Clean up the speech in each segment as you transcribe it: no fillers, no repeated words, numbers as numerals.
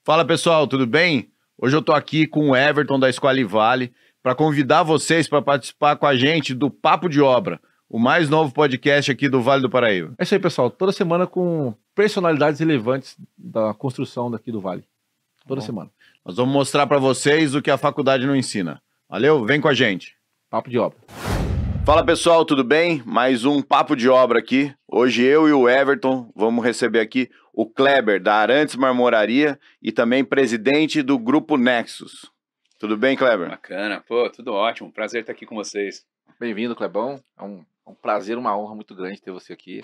Fala pessoal, tudo bem? Hoje eu tô aqui com o Everton da Squalivale para convidar vocês para participar com a gente do Papo de Obra, o mais novo podcast aqui do Vale do Paraíba. É isso aí, pessoal. Toda semana com personalidades relevantes da construção daqui do Vale. Toda semana. Nós vamos mostrar para vocês o que a faculdade não ensina. Valeu? Vem com a gente. Papo de Obra. Fala pessoal, tudo bem? Mais um Papo de Obra aqui. Hoje eu e o Everton vamos receber aqui o Kleber da Arantes Marmoraria e também presidente do Grupo Nexus. Tudo bem, Kleber? Bacana, pô, tudo ótimo. Prazer estar aqui com vocês. Bem-vindo, Clebão. É um prazer, uma honra muito grande ter você aqui.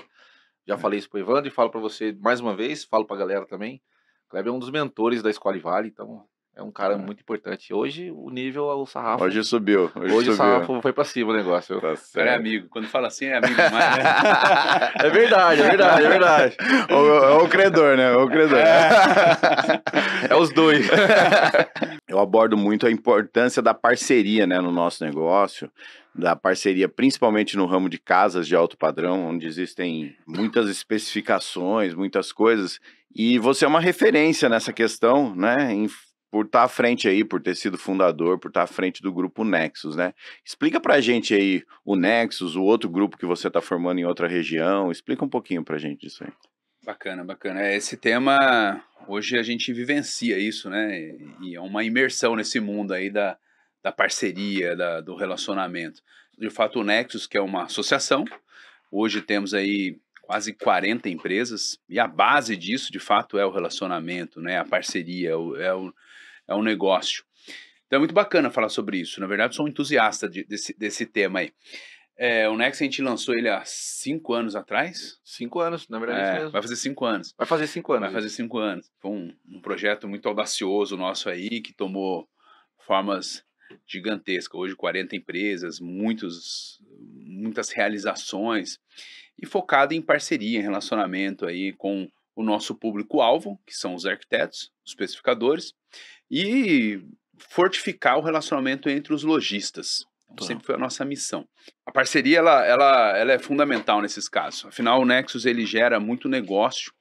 Já falei isso pro Evandro e falo para você mais uma vez, falo pra galera também. Kleber é um dos mentores da Squalivale, então é um cara muito importante. Hoje o nível, o sarrafo... Hoje subiu. Hoje o sarrafo foi pra cima o negócio. Tá O cara é amigo. Quando fala assim, é amigo demais, né? É verdade, é verdade, é verdade. É o credor, né? O credor. É os dois. Eu abordo muito a importância da parceria, né, no nosso negócio, da parceria principalmente no ramo de casas de alto padrão, onde existem muitas especificações, muitas coisas, e você é uma referência nessa questão, né, por estar à frente aí, por ter sido fundador, por estar à frente do grupo Nexus, né? Explica pra gente aí o Nexus, o outro grupo que você está formando em outra região, explica um pouquinho pra gente disso aí. Bacana, bacana. Esse tema, hoje a gente vivencia isso, né? E é uma imersão nesse mundo aí da parceria, do relacionamento. De fato, o Nexus, que é uma associação, hoje temos aí quase 40 empresas, e a base disso, de fato, é o relacionamento, né? A parceria, é um negócio. Então é muito bacana falar sobre isso. Na verdade, sou um entusiasta desse tema aí. O Nexus a gente lançou ele há 5 anos atrás. 5 anos, na verdade é isso mesmo. Vai fazer 5 anos. Vai fazer 5 anos. Vai fazer 5 anos. Foi um projeto muito audacioso nosso aí, que tomou formas gigantescas. Hoje 40 empresas, muitas realizações, e focado em parceria, em relacionamento aí com o nosso público-alvo, que são os arquitetos, os especificadores, e fortificar o relacionamento entre os lojistas. Sempre foi a nossa missão. A parceria, ela é fundamental nesses casos. Afinal, o Nexus, ele gera muito negócio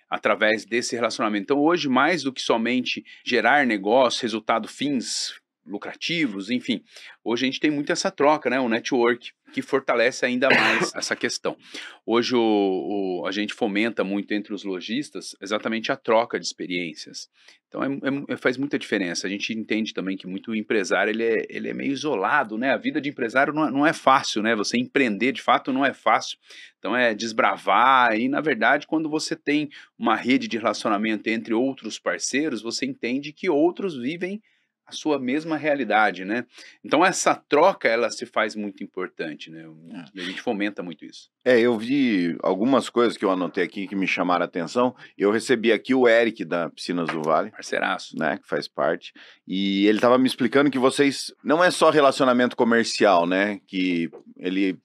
através desse relacionamento. Então, hoje, mais do que somente gerar negócio, resultado, fins lucrativos, enfim, hoje a gente tem muito essa troca, né? O network, que fortalece ainda mais essa questão. Hoje a gente fomenta muito entre os lojistas exatamente a troca de experiências. Então faz muita diferença. A gente entende também que muito empresário ele é meio isolado, né? A vida de empresário não é fácil, né? Você empreender de fato não é fácil. Então é desbravar, e na verdade quando você tem uma rede de relacionamento entre outros parceiros, você entende que outros vivem a sua mesma realidade, né? Então essa troca, ela se faz muito importante, né? E a gente fomenta muito isso. Eu vi algumas coisas que eu anotei aqui que me chamaram a atenção. Eu recebi aqui o Eric da Piscinas do Vale. Parceiraço. Né, que faz parte. E ele estava me explicando que vocês... Não é só relacionamento comercial, né? Que ele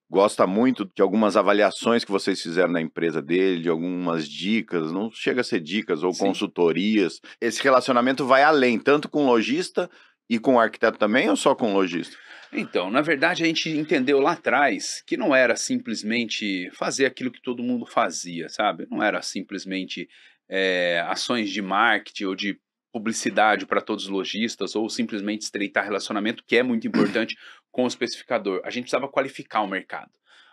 gosta muito de algumas avaliações que vocês fizeram na empresa dele, de algumas dicas, não chega a ser dicas ou Sim. consultorias. Esse relacionamento vai além, tanto com o lojista e com o arquiteto também, ou só com o lojista? Então, na verdade, a gente entendeu lá atrás que não era simplesmente fazer aquilo que todo mundo fazia, sabe? Não era simplesmente ações de marketing ou de publicidade para todos os lojistas, ou simplesmente estreitar relacionamento, que é muito importante, com o especificador. A gente precisava qualificar o mercado.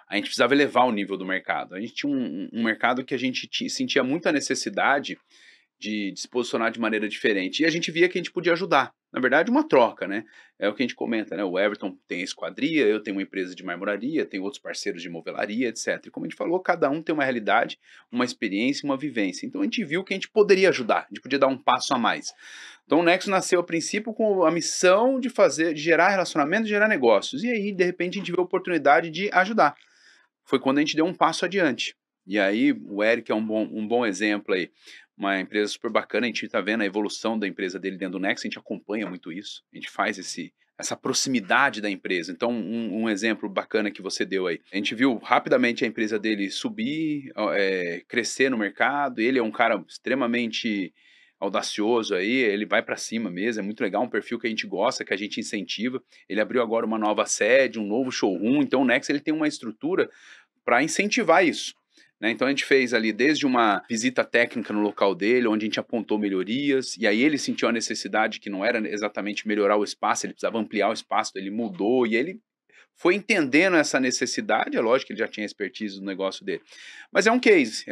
A gente precisava elevar o nível do mercado. A gente tinha um mercado que a gente sentia muita necessidade de se posicionar de maneira diferente. E a gente via que a gente podia ajudar. Na verdade, uma troca, né? É o que a gente comenta, né? O Everton tem a esquadria, eu tenho uma empresa de marmoraria, tenho outros parceiros de movelaria, etc. E como a gente falou, cada um tem uma realidade, uma experiência, uma vivência. Então a gente viu que a gente poderia ajudar, a gente podia dar um passo a mais. Então o Nexus nasceu a princípio com a missão de gerar relacionamento, gerar negócios. E aí, de repente, a gente viu a oportunidade de ajudar. Foi quando a gente deu um passo adiante. E aí, o Eric é um bom exemplo aí. Uma empresa super bacana, a gente está vendo a evolução da empresa dele dentro do Nexus, a gente acompanha muito isso, a gente faz essa proximidade da empresa. Então, um exemplo bacana que você deu aí, a gente viu rapidamente a empresa dele subir, crescer no mercado. Ele é um cara extremamente audacioso aí, ele vai para cima mesmo, é muito legal, um perfil que a gente gosta, que a gente incentiva. Ele abriu agora uma nova sede, um novo showroom, então o Nexus ele tem uma estrutura para incentivar isso. Né? Então a gente fez ali desde uma visita técnica no local dele, onde a gente apontou melhorias, e aí ele sentiu a necessidade que não era exatamente melhorar o espaço, ele precisava ampliar o espaço, ele mudou, e ele foi entendendo essa necessidade. É lógico que ele já tinha expertise no negócio dele. Mas é um case,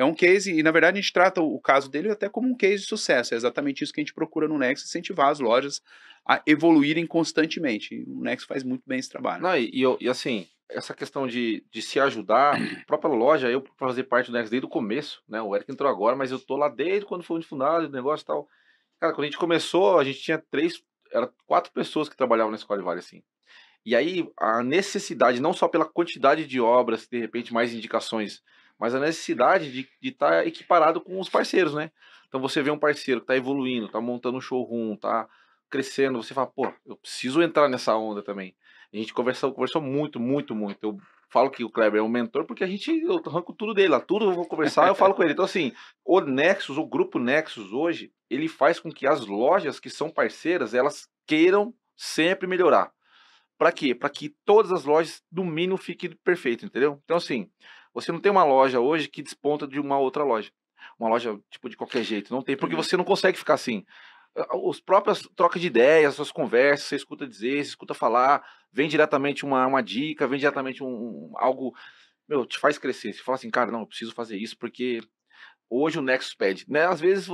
e na verdade a gente trata o caso dele até como um case de sucesso. É exatamente isso que a gente procura no Nexo, incentivar as lojas a evoluírem constantemente. E o Nexo faz muito bem esse trabalho. Não, e assim, essa questão de se ajudar, a própria loja, eu pra fazer parte do Next desde o começo, né? O Eric entrou agora, mas eu tô lá desde quando foi fundado, o negócio e tal. Cara, quando a gente começou, a gente tinha 4 pessoas que trabalhavam na Escola Vale, assim. E aí, a necessidade, não só pela quantidade de obras, de repente mais indicações, mas a necessidade de estar equiparado com os parceiros, né? Então você vê um parceiro que está evoluindo, está montando um showroom, está crescendo, você fala, pô, eu preciso entrar nessa onda também. A gente conversou muito, muito, muito. Eu falo que o Kleber é um mentor porque eu arranco tudo dele lá, tudo eu vou conversar, eu falo com ele. Então assim, o grupo Nexus hoje, ele faz com que as lojas que são parceiras, elas queiram sempre melhorar. Para quê? Para que todas as lojas, no mínimo, fiquem perfeitas, entendeu? Então, assim, você não tem uma loja hoje que desponta de uma outra loja. Uma loja, tipo, de qualquer jeito. Não tem, porque você não consegue ficar assim. Os próprios trocas de ideias, as conversas, você escuta dizer, você escuta falar, vem diretamente uma dica, vem diretamente algo, meu, te faz crescer. Você fala assim, cara, não, eu preciso fazer isso porque hoje o Nexus pede, né? Às vezes,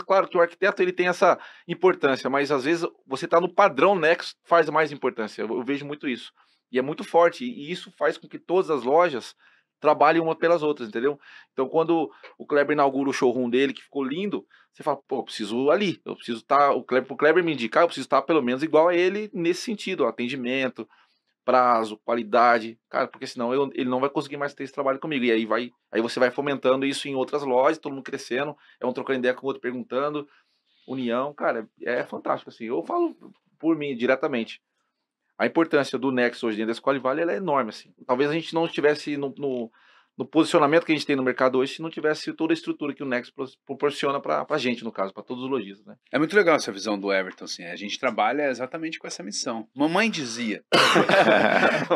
claro que o arquiteto ele tem essa importância, mas às vezes você está no padrão Nexus, faz mais importância. Eu vejo muito isso. E é muito forte, e isso faz com que todas as lojas trabalhem uma pelas outras, entendeu? Então, quando o Kleber inaugura o showroom dele, que ficou lindo, você fala, pô, eu preciso ali, eu preciso estar, o Kleber me indicar, eu preciso estar pelo menos igual a ele nesse sentido, atendimento, prazo, qualidade, cara, porque senão ele não vai conseguir mais ter esse trabalho comigo. E aí você vai fomentando isso em outras lojas, todo mundo crescendo, é um trocando ideia com o outro perguntando, união, cara, é fantástico, assim. Eu falo por mim diretamente. A importância do Nexus hoje dentro da Escola Vale, ela é enorme, assim. Talvez a gente não estivesse no posicionamento que a gente tem no mercado hoje se não tivesse toda a estrutura que o Nexus proporciona para a gente, no caso, para todos os lojistas, né? É muito legal essa visão do Everton, assim. A gente trabalha exatamente com essa missão. Mamãe dizia,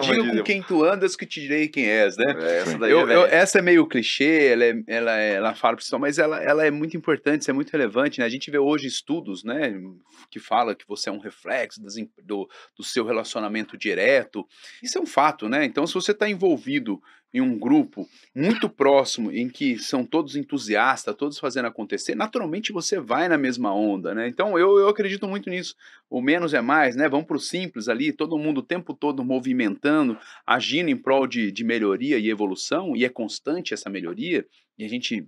diga com quem tu andas que te direi quem és, né? Essa daí essa é meio clichê, ela fala pra você, mas ela é muito importante, isso é muito relevante, né? A gente vê hoje estudos, né, que fala que você é um reflexo do seu relacionamento direto. Isso é um fato, né? Então, se você está envolvido em um grupo muito próximo, em que são todos entusiastas, todos fazendo acontecer, naturalmente você vai na mesma onda, né? Então eu acredito muito nisso. O menos é mais, né? Vamos para o simples ali, todo mundo o tempo todo movimentando, agindo em prol de melhoria e evolução, e é constante essa melhoria, e a gente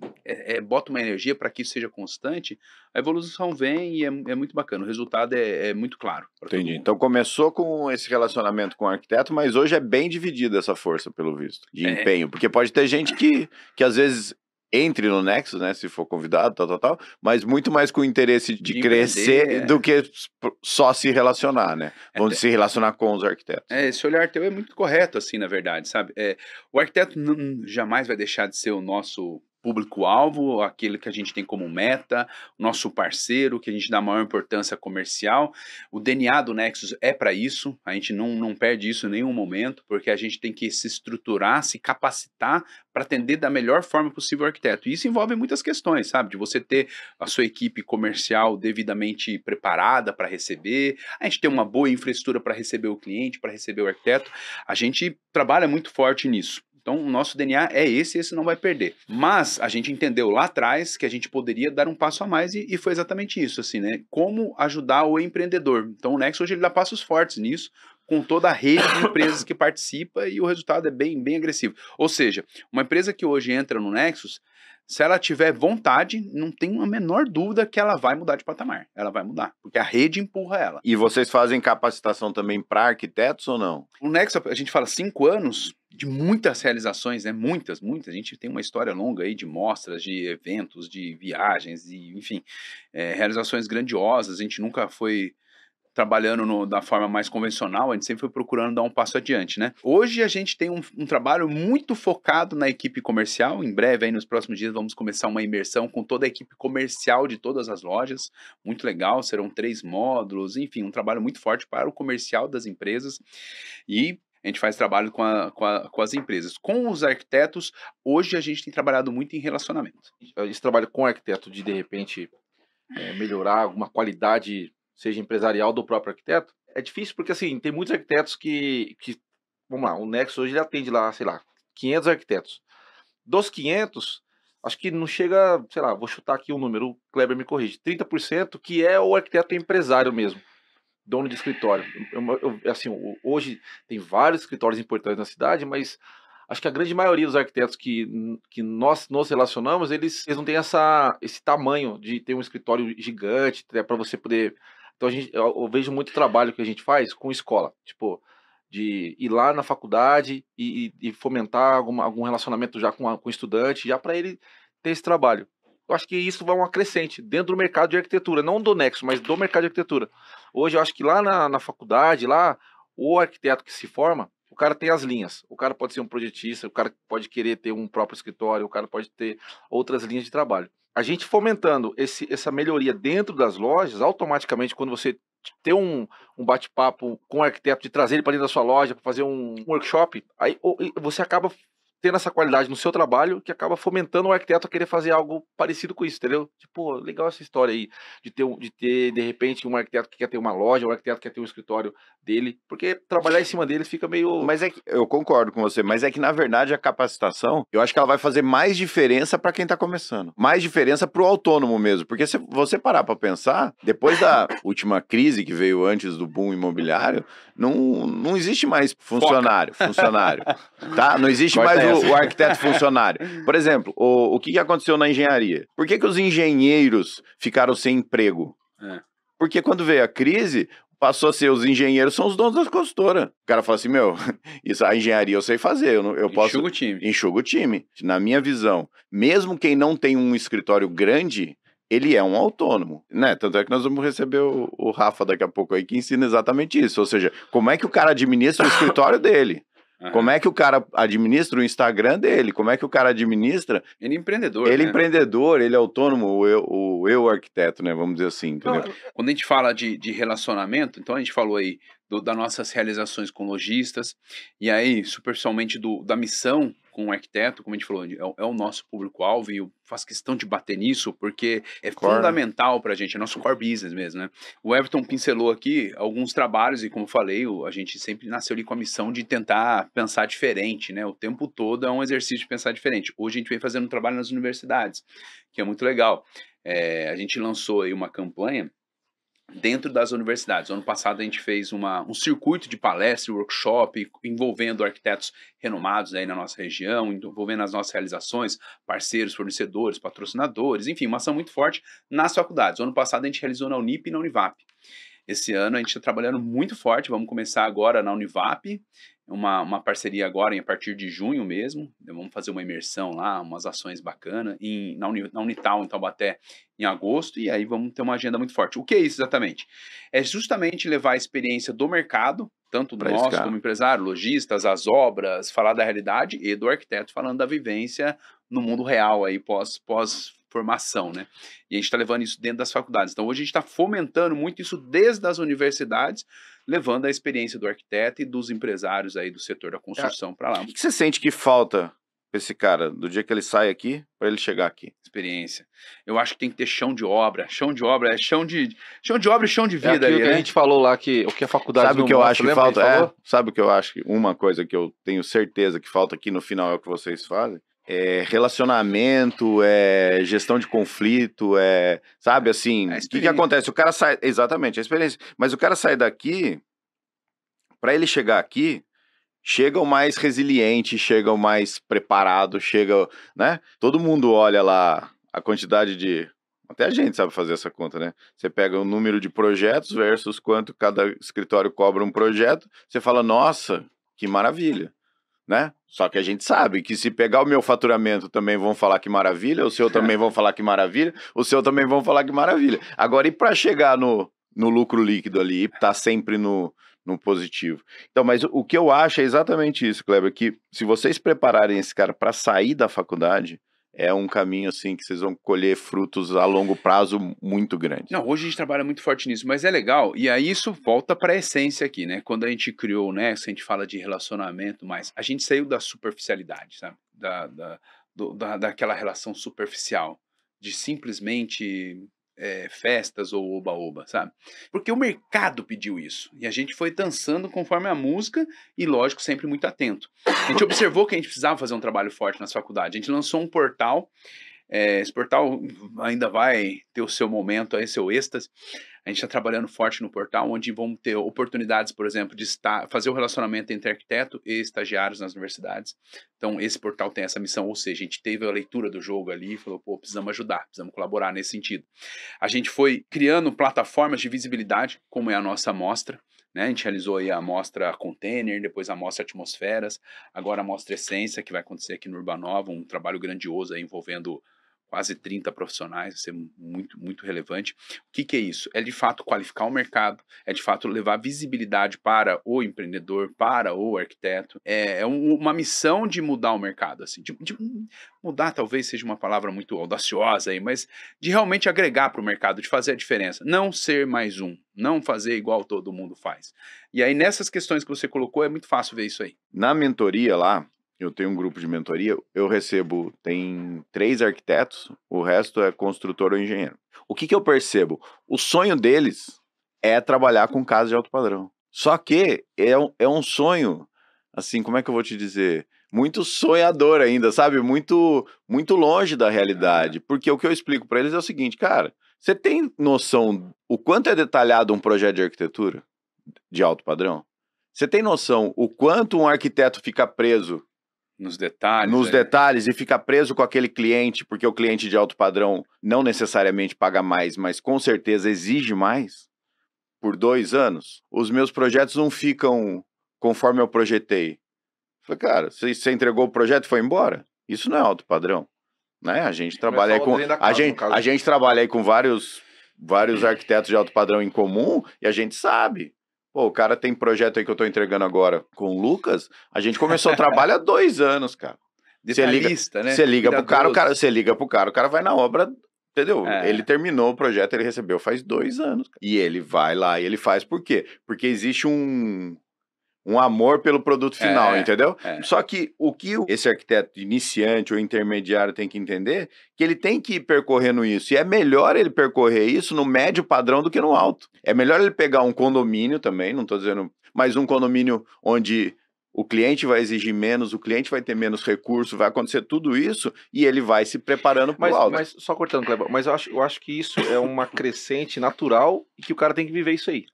bota uma energia para que isso seja constante, a evolução vem e é muito bacana. O resultado é muito claro. Entendi. Então começou com esse relacionamento com o arquiteto, mas hoje é bem dividida essa força, pelo visto, de empenho. Porque pode ter gente que às vezes entre no Nexus, né, se for convidado, tal, mas muito mais com o interesse de crescer do que só se relacionar, né? Vamos se relacionar com os arquitetos. Esse olhar teu é muito correto, assim, na verdade, sabe? O arquiteto jamais vai deixar de ser o nosso público-alvo, aquele que a gente tem como meta, nosso parceiro, que a gente dá maior importância comercial. O DNA do Nexus é para isso, a gente não perde isso em nenhum momento, porque a gente tem que se estruturar, se capacitar para atender da melhor forma possível o arquiteto. E isso envolve muitas questões, sabe? De você ter a sua equipe comercial devidamente preparada para receber, a gente ter uma boa infraestrutura para receber o cliente, para receber o arquiteto. A gente trabalha muito forte nisso. Então, o nosso DNA é esse não vai perder. Mas a gente entendeu lá atrás que a gente poderia dar um passo a mais e foi exatamente isso, assim, né? Como ajudar o empreendedor. Então, o Nexus hoje ele dá passos fortes nisso, com toda a rede de empresas que participa, e o resultado é bem agressivo. Ou seja, uma empresa que hoje entra no Nexus, se ela tiver vontade, não tem a menor dúvida que ela vai mudar de patamar. Ela vai mudar, porque a rede empurra ela. E vocês fazem capacitação também para arquitetos ou não? O Nexus, a gente fala 5 anos de muitas realizações, né? Muitas. A gente tem uma história longa aí de mostras, de eventos, de viagens, enfim, realizações grandiosas. A gente nunca foi trabalhando da forma mais convencional, a gente sempre foi procurando dar um passo adiante, né? Hoje a gente tem um trabalho muito focado na equipe comercial. Em breve, aí nos próximos dias, vamos começar uma imersão com toda a equipe comercial de todas as lojas. Muito legal, serão 3 módulos, enfim, um trabalho muito forte para o comercial das empresas. E A gente faz trabalho com as empresas. Com os arquitetos, hoje a gente tem trabalhado muito em relacionamento. Esse trabalho com arquiteto de repente, melhorar alguma qualidade, seja empresarial do próprio arquiteto, é difícil porque, assim, tem muitos arquitetos que vamos lá, o Nexo hoje ele atende lá, sei lá, 500 arquitetos. Dos 500, acho que não chega, sei lá, vou chutar aqui um número, o Kleber me corrige, 30% que é o arquiteto empresário mesmo, dono de escritório. Assim, hoje tem vários escritórios importantes na cidade, mas acho que a grande maioria dos arquitetos que nós nos relacionamos, eles não têm esse tamanho de ter um escritório gigante, para você poder... Então eu vejo muito trabalho que a gente faz com escola, tipo, de ir lá na faculdade e fomentar algum relacionamento já com o estudante, já para ele ter esse trabalho. Eu acho que isso vai uma crescente dentro do mercado de arquitetura, não do Nexo, mas do mercado de arquitetura. Hoje eu acho que lá na faculdade, lá, o arquiteto que se forma, o cara tem as linhas. O cara pode ser um projetista, o cara pode querer ter um próprio escritório, o cara pode ter outras linhas de trabalho. A gente fomentando essa melhoria dentro das lojas, automaticamente, quando você ter um bate-papo com o arquiteto, de trazer ele para dentro da sua loja, para fazer um workshop, aí você acaba tendo essa qualidade no seu trabalho que acaba fomentando o arquiteto a querer fazer algo parecido com isso, entendeu? Tipo, legal essa história aí, de ter de repente, um arquiteto que quer ter uma loja, um arquiteto que quer ter um escritório dele, porque trabalhar em cima deles fica meio... Mas eu concordo com você, mas é que na verdade a capacitação, eu acho que ela vai fazer mais diferença para quem tá começando. Mais diferença pro autônomo mesmo, porque se você parar para pensar, depois da última crise que veio antes do boom imobiliário, não existe mais funcionário, tá? Não existe mais o arquiteto funcionário. Por exemplo, o que aconteceu na engenharia? Por que os engenheiros ficaram sem emprego? Porque quando veio a crise, passou a ser os engenheiros são os donos das consultoras. O cara fala assim, meu, isso, a engenharia eu sei fazer, eu posso... Enxuga o time. Enxuga o time. Na minha visão, mesmo quem não tem um escritório grande, ele é um autônomo, né? Tanto é que nós vamos receber o Rafa daqui a pouco aí, que ensina exatamente isso. Ou seja, como é que o cara administra o escritório dele? Como é que o cara administra o Instagram dele? Como é que o cara administra... Ele é empreendedor, Ele é né? empreendedor, ele é autônomo, o eu arquiteto, né? Vamos dizer assim, entendeu? Quando a gente fala de relacionamento, então a gente falou aí das nossas realizações com lojistas, e aí, superficialmente, da missão com o arquiteto, como a gente falou, é o nosso público-alvo, e eu faço questão de bater nisso, porque é fundamental pra gente, é nosso core business mesmo, né? O Everton pincelou aqui alguns trabalhos, e como eu falei, a gente sempre nasceu ali com a missão de tentar pensar diferente, né? O tempo todo é um exercício de pensar diferente. Hoje a gente vem fazendo um trabalho nas universidades, que é muito legal. A gente lançou aí uma campanha dentro das universidades. Ano passado a gente fez um circuito de palestra e workshop envolvendo arquitetos renomados aí na nossa região, envolvendo as nossas realizações, parceiros, fornecedores, patrocinadores, enfim, uma ação muito forte nas faculdades. O ano passado a gente realizou na Unip e na Univap. Esse ano a gente está trabalhando muito forte, vamos começar agora na Univap, uma parceria agora a partir de junho mesmo, vamos fazer uma imersão lá, umas ações bacanas, na Unital, em Taubaté, em agosto, e aí vamos ter uma agenda muito forte. O que é isso exatamente? É justamente levar a experiência do mercado, tanto do nosso como empresário, lojistas, as obras, falar da realidade, e do arquiteto falando da vivência no mundo real aí, pós-formação, né? E a gente está levando isso dentro das faculdades. Então hoje a gente está fomentando muito isso desde as universidades, levando a experiência do arquiteto e dos empresários aí do setor da construção para lá. O que você sente que falta pra esse cara, do dia que ele sai aqui, para ele chegar aqui? Experiência. Eu acho que tem que ter chão de obra. Chão de obra é chão de obra e chão de vida. Aí, que a gente falou lá, o que a faculdade sabe não o que eu mostra, acho que lembra falta? Sabe o que eu acho? Uma coisa que eu tenho certeza que falta aqui no final é o que vocês fazem. É relacionamento, é gestão de conflito, sabe assim, o que acontece? O cara sai, exatamente, a experiência, mas o cara sai daqui, para ele chegar aqui, chega o mais resiliente, chega o mais preparado, chega, né? Todo mundo olha lá a quantidade de... Até a gente sabe fazer essa conta, né? Você pega o número de projetos versus quanto cada escritório cobra um projeto, você fala, nossa, que maravilha, né? Só que a gente sabe que se pegar o meu faturamento também vão falar que maravilha, o seu também vão falar que maravilha, o seu também vão falar que maravilha. Agora, e para chegar no lucro líquido ali, tá sempre no positivo. Então, mas o que eu acho é exatamente isso, Kleber, que se vocês prepararem esse cara para sair da faculdade, é um caminho assim que vocês vão colher frutos a longo prazo muito grandes. Não, hoje a gente trabalha muito forte nisso, mas é legal, e aí isso volta para a essência aqui, né? Quando a gente criou, né? Se a gente fala de relacionamento, mas a gente saiu da superficialidade, sabe? Daquela relação superficial, de simplesmente festas ou oba-oba, sabe? Porque o mercado pediu isso, e a gente foi dançando conforme a música, e lógico, sempre muito atento. A gente observou que a gente precisava fazer um trabalho forte nas faculdades, a gente lançou um portal. Esse portal ainda vai ter o seu momento, aí, seu êxtase. A gente está trabalhando forte no portal, onde vamos ter oportunidades, por exemplo, de fazer o relacionamento entre arquiteto e estagiários nas universidades. Então, esse portal tem essa missão, ou seja, a gente teve a leitura do jogo ali e falou, pô, precisamos ajudar, precisamos colaborar nesse sentido. A gente foi criando plataformas de visibilidade, como é a nossa amostra, né? A gente realizou aí a amostra Container, depois a amostra Atmosferas, agora a amostra Essência, que vai acontecer aqui no Urbanova, um trabalho grandioso aí envolvendo quase 30 profissionais, vai ser muito, muito relevante. O que é isso? É de fato qualificar o mercado, é de fato levar visibilidade para o empreendedor, para o arquiteto. É uma missão de mudar o mercado, assim, de mudar talvez seja uma palavra muito audaciosa aí, mas de realmente agregar para o mercado, de fazer a diferença. Não ser mais um, não fazer igual todo mundo faz. E aí nessas questões que você colocou, é muito fácil ver isso aí. Na mentoria lá, eu tenho um grupo de mentoria, eu recebo, tem 3 arquitetos, o resto é construtor ou engenheiro. O que eu percebo? O sonho deles é trabalhar com casa de alto padrão. Só que é um sonho, assim, como é que eu vou te dizer? Muito sonhador ainda, sabe? Muito, muito longe da realidade. Porque o que eu explico para eles é o seguinte, cara, você tem noção o quanto é detalhado um projeto de arquitetura de alto padrão? Você tem noção o quanto um arquiteto fica preso nos detalhes. Nos detalhes e fica preso com aquele cliente, porque o cliente de alto padrão não necessariamente paga mais, mas com certeza exige mais por 2 anos. Os meus projetos não ficam conforme eu projetei. Falei, cara, você entregou o projeto e foi embora? Isso não é alto padrão, né? A gente trabalha aí com a gente trabalha aí com vários arquitetos de alto padrão em comum e a gente sabe. Pô, o cara tem projeto aí que eu tô entregando agora com o Lucas, a gente começou o trabalho há 2 anos, cara. Detalhista, né? Você liga pro cara, o cara vai na obra, entendeu? Ele terminou o projeto, ele recebeu faz 2 anos. Cara. E ele vai lá e ele faz por quê? Porque existe um amor pelo produto final, entendeu? Só que o que esse arquiteto iniciante ou intermediário tem que entender, que ele tem que ir percorrendo isso. E é melhor ele percorrer isso no médio padrão do que no alto. É melhor ele pegar um condomínio também, não estou dizendo, mas um condomínio onde o cliente vai exigir menos, o cliente vai ter menos recurso, vai acontecer tudo isso e ele vai se preparando para o alto. Mas só cortando, Kleber, mas eu acho que isso é uma crescente natural e que o cara tem que viver isso aí.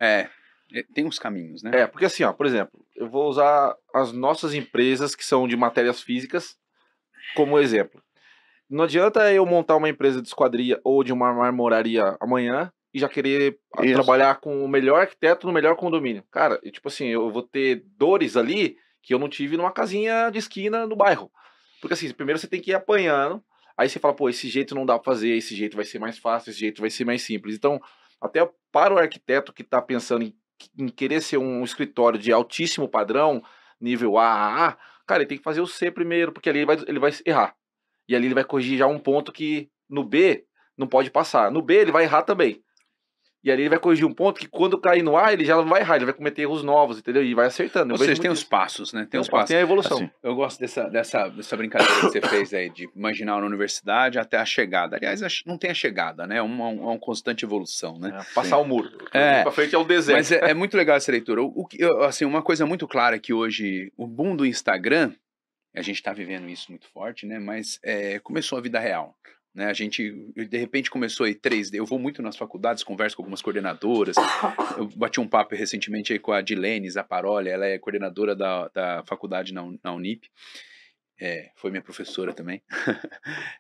Tem uns caminhos, né? Porque assim, ó, por exemplo, eu vou usar as nossas empresas que são de matérias físicas como exemplo. Não adianta eu montar uma empresa de esquadria ou de uma marmoraria amanhã e já querer trabalhar com o melhor arquiteto no melhor condomínio. Cara, tipo assim, eu vou ter dores ali que eu não tive numa casinha de esquina no bairro. Porque assim, primeiro você tem que ir apanhando, aí você fala, pô, esse jeito não dá pra fazer, esse jeito vai ser mais fácil, esse jeito vai ser mais simples. Então, até para o arquiteto que tá pensando em querer ser um escritório de altíssimo padrão, nível AAA, cara, ele tem que fazer o C primeiro, porque ali ele vai errar. E ali ele vai corrigir já um ponto que no B não pode passar. No B ele vai errar também. E ali ele vai corrigir um ponto que quando cair no A, ele já não vai errar, ele vai cometer erros novos, entendeu? E vai acertando. Ou seja, tem os passos, né? Tem os passos, tem a evolução. Assim, eu gosto dessa brincadeira que você fez aí, de imaginar na universidade até a chegada. Aliás, não tem a chegada, né? É uma constante evolução, né? Passar o muro. Pra frente é o deserto. Mas é muito legal essa leitura. Assim, uma coisa muito clara é que hoje o boom do Instagram, a gente está vivendo isso muito forte, né? Mas começou a vida real. Né, a gente, de repente, começou aí 3D. Eu vou muito nas faculdades, converso com algumas coordenadoras. Eu bati um papo recentemente aí com a Dilene Zaparoli, ela é coordenadora da faculdade na Unip. Foi minha professora também.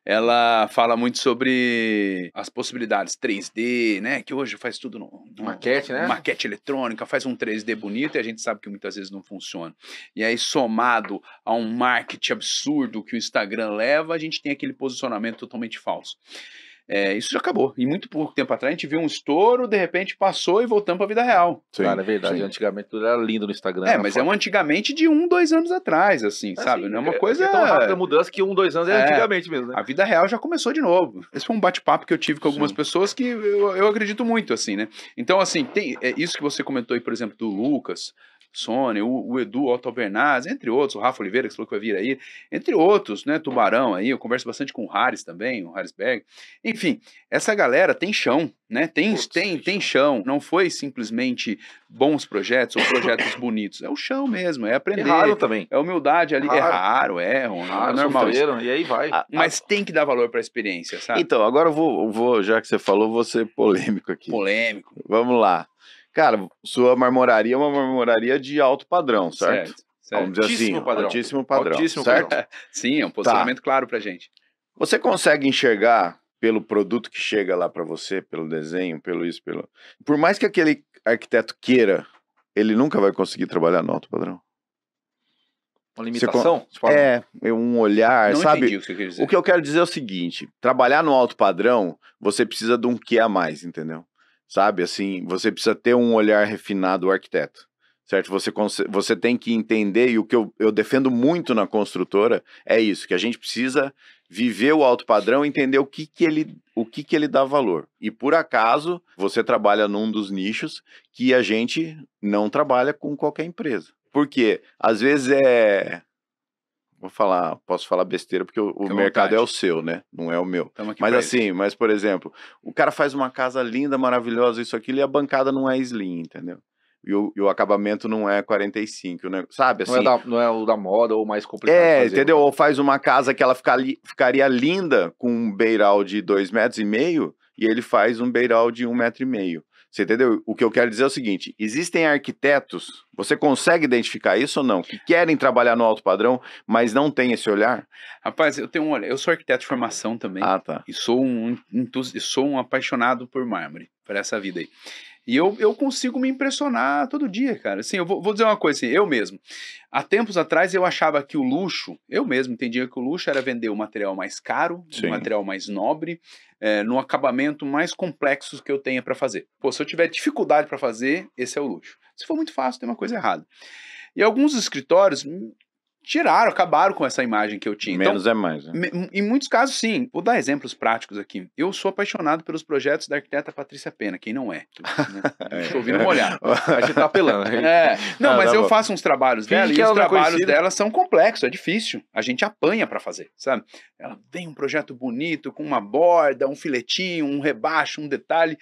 Ela fala muito sobre as possibilidades 3D, né? Que hoje faz tudo no maquete, né? Maquete eletrônica, faz um 3D bonito e a gente sabe que muitas vezes não funciona. E aí, somado a um marketing absurdo que o Instagram leva, a gente tem aquele posicionamento totalmente falso. Isso já acabou. E muito pouco tempo atrás a gente viu um estouro, de repente passou e voltamos para a vida real. Sim, Cara, é verdade. sim. Antigamente tudo era lindo no Instagram. Mas é um antigamente de 1, 2 anos atrás, assim, sabe? Assim, Não é uma coisa... É tão rápida a mudança que 1, 2 anos é antigamente mesmo, né? A vida real já começou de novo. Esse foi um bate-papo que eu tive com algumas pessoas que eu acredito muito, assim, né? Então, assim, tem isso que você comentou aí, por exemplo, do Lucas, Sônia, o Edu, Otto Albernaz, entre outros, o Rafa Oliveira, que você falou que vai vir aí, entre outros, né, Tubarão aí, eu converso bastante com o Harris também, o Harrisberg. Enfim, essa galera tem chão, né? Tem chão. Não foi simplesmente bons projetos ou projetos bonitos. É o chão mesmo, é aprender. Erraram também. É humildade ali. Erram, é normal. E aí vai. Mas tem que dar valor para a experiência, sabe? Então, agora eu vou, já que você falou, vou ser polêmico aqui. Polêmico. Vamos lá. Cara, sua marmoraria é uma marmoraria de alto padrão, certo? Vamos dizer Altíssimo assim, padrão. altíssimo padrão, Altíssimo certo? padrão. Sim, é um posicionamento claro pra gente. Você consegue enxergar pelo produto que chega lá pra você, pelo desenho, pelo isso, pelo... Por mais que aquele arquiteto queira, ele nunca vai conseguir trabalhar no alto padrão. Uma limitação? Um olhar, Não sabe? entendi o que você quer dizer. O que eu quero dizer é o seguinte, trabalhar no alto padrão, você precisa de um quê a mais, entendeu? Sabe, assim, você precisa ter um olhar refinado, o arquiteto, certo? Você tem que entender, e o que eu defendo muito na construtora é isso, que a gente precisa viver o alto padrão e entender o que ele dá valor. E por acaso, você trabalha num dos nichos que a gente não trabalha com qualquer empresa. Por quê? Às vezes posso falar besteira porque o mercado é o seu, né? Não é o meu. Mas assim, por exemplo, o cara faz uma casa linda, maravilhosa, isso, aquilo, e a bancada não é slim, entendeu? E o acabamento não é 45, né? Sabe assim? Não é o da moda ou mais complicado de fazer, entendeu? Ou faz uma casa que ela ficaria linda com um beiral de 2,5 metros e ele faz um beiral de 1,5 metro. Você entendeu? O que eu quero dizer é o seguinte, existem arquitetos, você consegue identificar isso ou não? Que querem trabalhar no alto padrão, mas não tem esse olhar? Rapaz, eu sou arquiteto de formação também. Tá. E sou um apaixonado por mármore, por essa vida aí. E eu consigo me impressionar todo dia, cara. Assim, eu vou dizer uma coisa assim, eu mesmo. Há tempos atrás eu achava que o luxo, eu mesmo entendia que o luxo era vender o material mais caro, o material mais nobre, no acabamento mais complexo que eu tenha para fazer. Pô, se eu tiver dificuldade para fazer, esse é o luxo. Se for muito fácil, tem uma coisa errada. E alguns escritórios acabaram com essa imagem que eu tinha. Menos então, é mais, né? Em muitos casos, sim. Vou dar exemplos práticos aqui. Eu sou apaixonado pelos projetos da arquiteta Patrícia Pena, quem não é? Né? Chovendo molhado. A gente tá apelando. Mas eu faço uns trabalhos dela e os trabalhos dela são complexos, é difícil. A gente apanha pra fazer, sabe? Ela tem um projeto bonito, com uma borda, um filetinho, um rebaixo, um detalhe.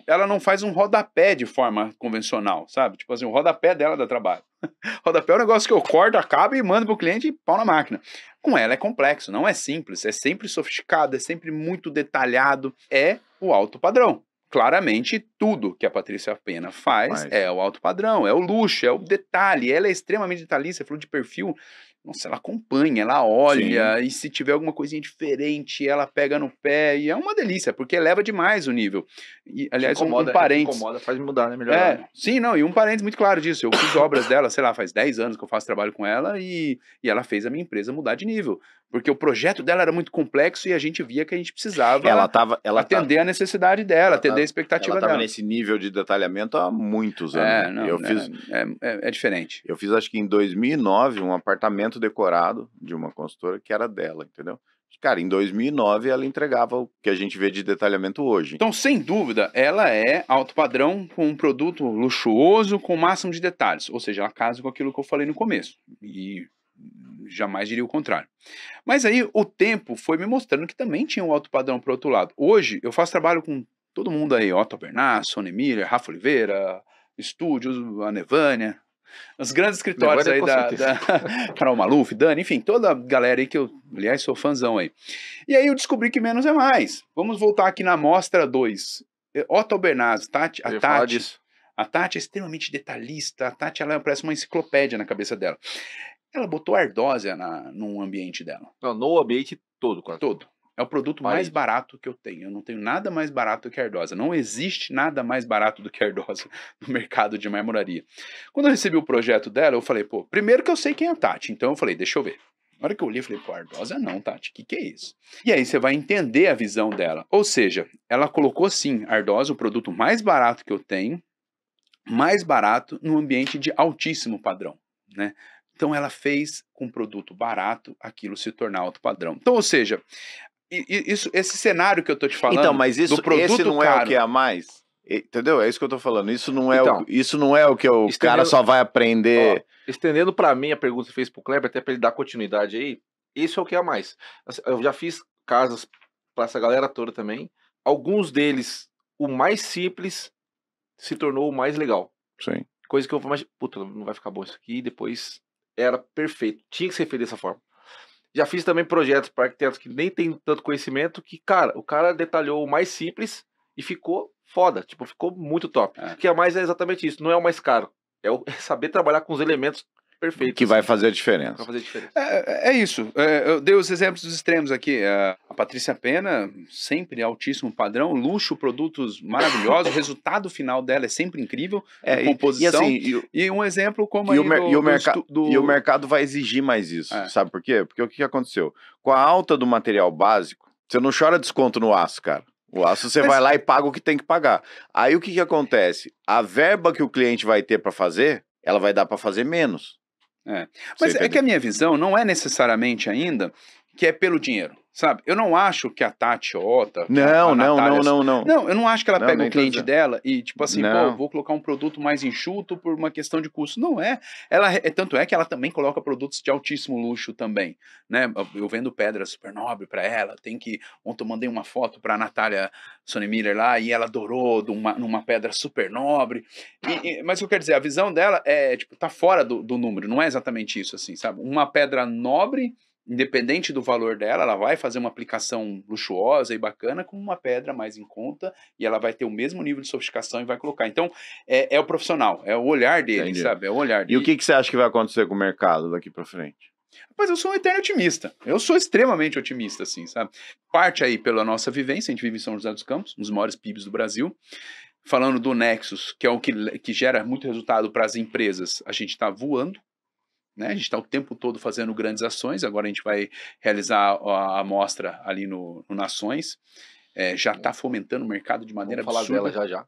Ela não faz um rodapé de forma convencional, sabe? Tipo assim, o rodapé dela dá trabalho. Rodapé é um negócio que eu corto, acabo e mando pro cliente e pau na máquina. Com ela é complexo, não é simples, é sempre sofisticado, é sempre muito detalhado, é o alto padrão. Claramente, tudo que a Patrícia Pena faz é o alto padrão, é o luxo, é o detalhe, ela é extremamente detalhista, falou de perfil, nossa, ela acompanha, ela olha, e se tiver alguma coisinha diferente, ela pega no pé, e é uma delícia, porque eleva demais o nível. E, aliás, um parênteses... Incomoda, faz mudar, né? Melhor. Sim, não, e um parênteses muito claro disso, eu fiz obras dela, sei lá, faz 10 anos que eu faço trabalho com ela, e ela fez a minha empresa mudar de nível, porque o projeto dela era muito complexo e a gente via que a gente precisava atender a necessidade dela, atender a expectativa dela. Ela estava nesse nível de detalhamento há muitos anos. É diferente. Eu fiz, acho que em 2009, um apartamento decorado de uma consultora que era dela, entendeu? Cara, em 2009 ela entregava o que a gente vê de detalhamento hoje. Então, sem dúvida, ela é alto padrão com um produto luxuoso com o máximo de detalhes. Ou seja, ela casa com aquilo que eu falei no começo. E jamais diria o contrário. Mas aí o tempo foi me mostrando que também tinha um alto padrão para o outro lado. Hoje eu faço trabalho com todo mundo aí, Otto Albernaz, Sônia Miller, Rafa Oliveira, Estúdios, a Nevânia, os grandes escritórios aí da Carol Maluf, Dani, enfim, toda a galera aí que eu, aliás, sou fãzão aí. E aí eu descobri que menos é mais. Vamos voltar aqui na amostra 2. Otto Albernaz, a Tati é extremamente detalhista, a Tati ela parece uma enciclopédia na cabeça dela. Ela botou ardósia num ambiente dela. Não, no ambiente todo, quase. Todo. É o produto mais barato que eu tenho. Eu não tenho nada mais barato que a ardósia. Não existe nada mais barato do que a ardósia no mercado de marmoraria. Quando eu recebi o projeto dela, eu falei, primeiro que eu sei quem é a Tati. Então eu falei, deixa eu ver. Na hora que eu olhei, eu falei, pô, Ardosa não, Tati, o que é isso? E aí você vai entender a visão dela. Ou seja, ela colocou sim, Ardosa, o produto mais barato que eu tenho, mais barato num ambiente de altíssimo padrão, né? Então ela fez com um produto barato aquilo se tornar alto padrão. Então, ou seja, esse cenário que eu tô te falando, Então, mas isso, do produto esse não caro, é o que é a mais? Entendeu? É isso que eu tô falando. Isso não é, Então, isso não é o que o cara só vai aprender. Estendendo para mim a pergunta que você fez pro Kleber, até para ele dar continuidade aí, isso é o que é a mais. Assim, eu já fiz casas para essa galera toda também. Alguns deles, o mais simples se tornou o mais legal. Sim. Coisa que eu falei, puta, não vai ficar bom isso aqui. Depois era perfeito. Tinha que ser feito dessa forma. Já fiz também projetos para arquitetos que nem tem tanto conhecimento que, cara, o cara detalhou o mais simples e ficou foda. Tipo, ficou muito top. O que é mais é exatamente isso. Não é o mais caro. É saber trabalhar com os elementos perfeitos. Que vai assim, fazer a diferença. Vai fazer diferença. É isso. Eu dei os exemplos dos extremos aqui. A Patrícia Pena, sempre altíssimo padrão, luxo, produtos maravilhosos, o resultado final dela é sempre incrível, composição. E um exemplo como aí o mercado vai exigir mais isso. Sabe por quê? Porque o que aconteceu? Com a alta do material básico, você não chora desconto no aço, cara. O aço você vai lá e paga o que tem que pagar. Aí o que acontece? A verba que o cliente vai ter para fazer, ela vai dar para fazer menos. Mas é que a minha visão não é necessariamente ainda que é pelo dinheiro, sabe? Eu não acho que a Tati Ota... Não, eu não acho que ela pega o cliente dela e, tipo assim, pô, vou colocar um produto mais enxuto por uma questão de custo. Não é. Tanto é que ela também coloca produtos de altíssimo luxo também, né? Eu vendo pedra super nobre pra ela, ontem eu mandei uma foto pra Natália Sonny Miller lá e ela adorou numa pedra super nobre. Mas o que eu quero dizer, a visão dela é, tipo, tá fora do número, não é exatamente isso, assim, sabe? Uma pedra nobre, independente do valor dela, ela vai fazer uma aplicação luxuosa e bacana com uma pedra mais em conta e ela vai ter o mesmo nível de sofisticação e vai colocar. Então, é o profissional, é o olhar dele, sabe? É o olhar dele. E o que você acha que vai acontecer com o mercado daqui pra frente? Mas eu sou um eterno otimista. Eu sou extremamente otimista, assim, sabe? Parte aí pela nossa vivência, a gente vive em São José dos Campos, um dos maiores PIBs do Brasil. Falando do Nexus, que é o que gera muito resultado para as empresas, a gente está voando. Né? A gente está o tempo todo fazendo grandes ações, agora a gente vai realizar a amostra ali no Nações, já está fomentando o mercado de maneira absurda. Vamos falar dela já.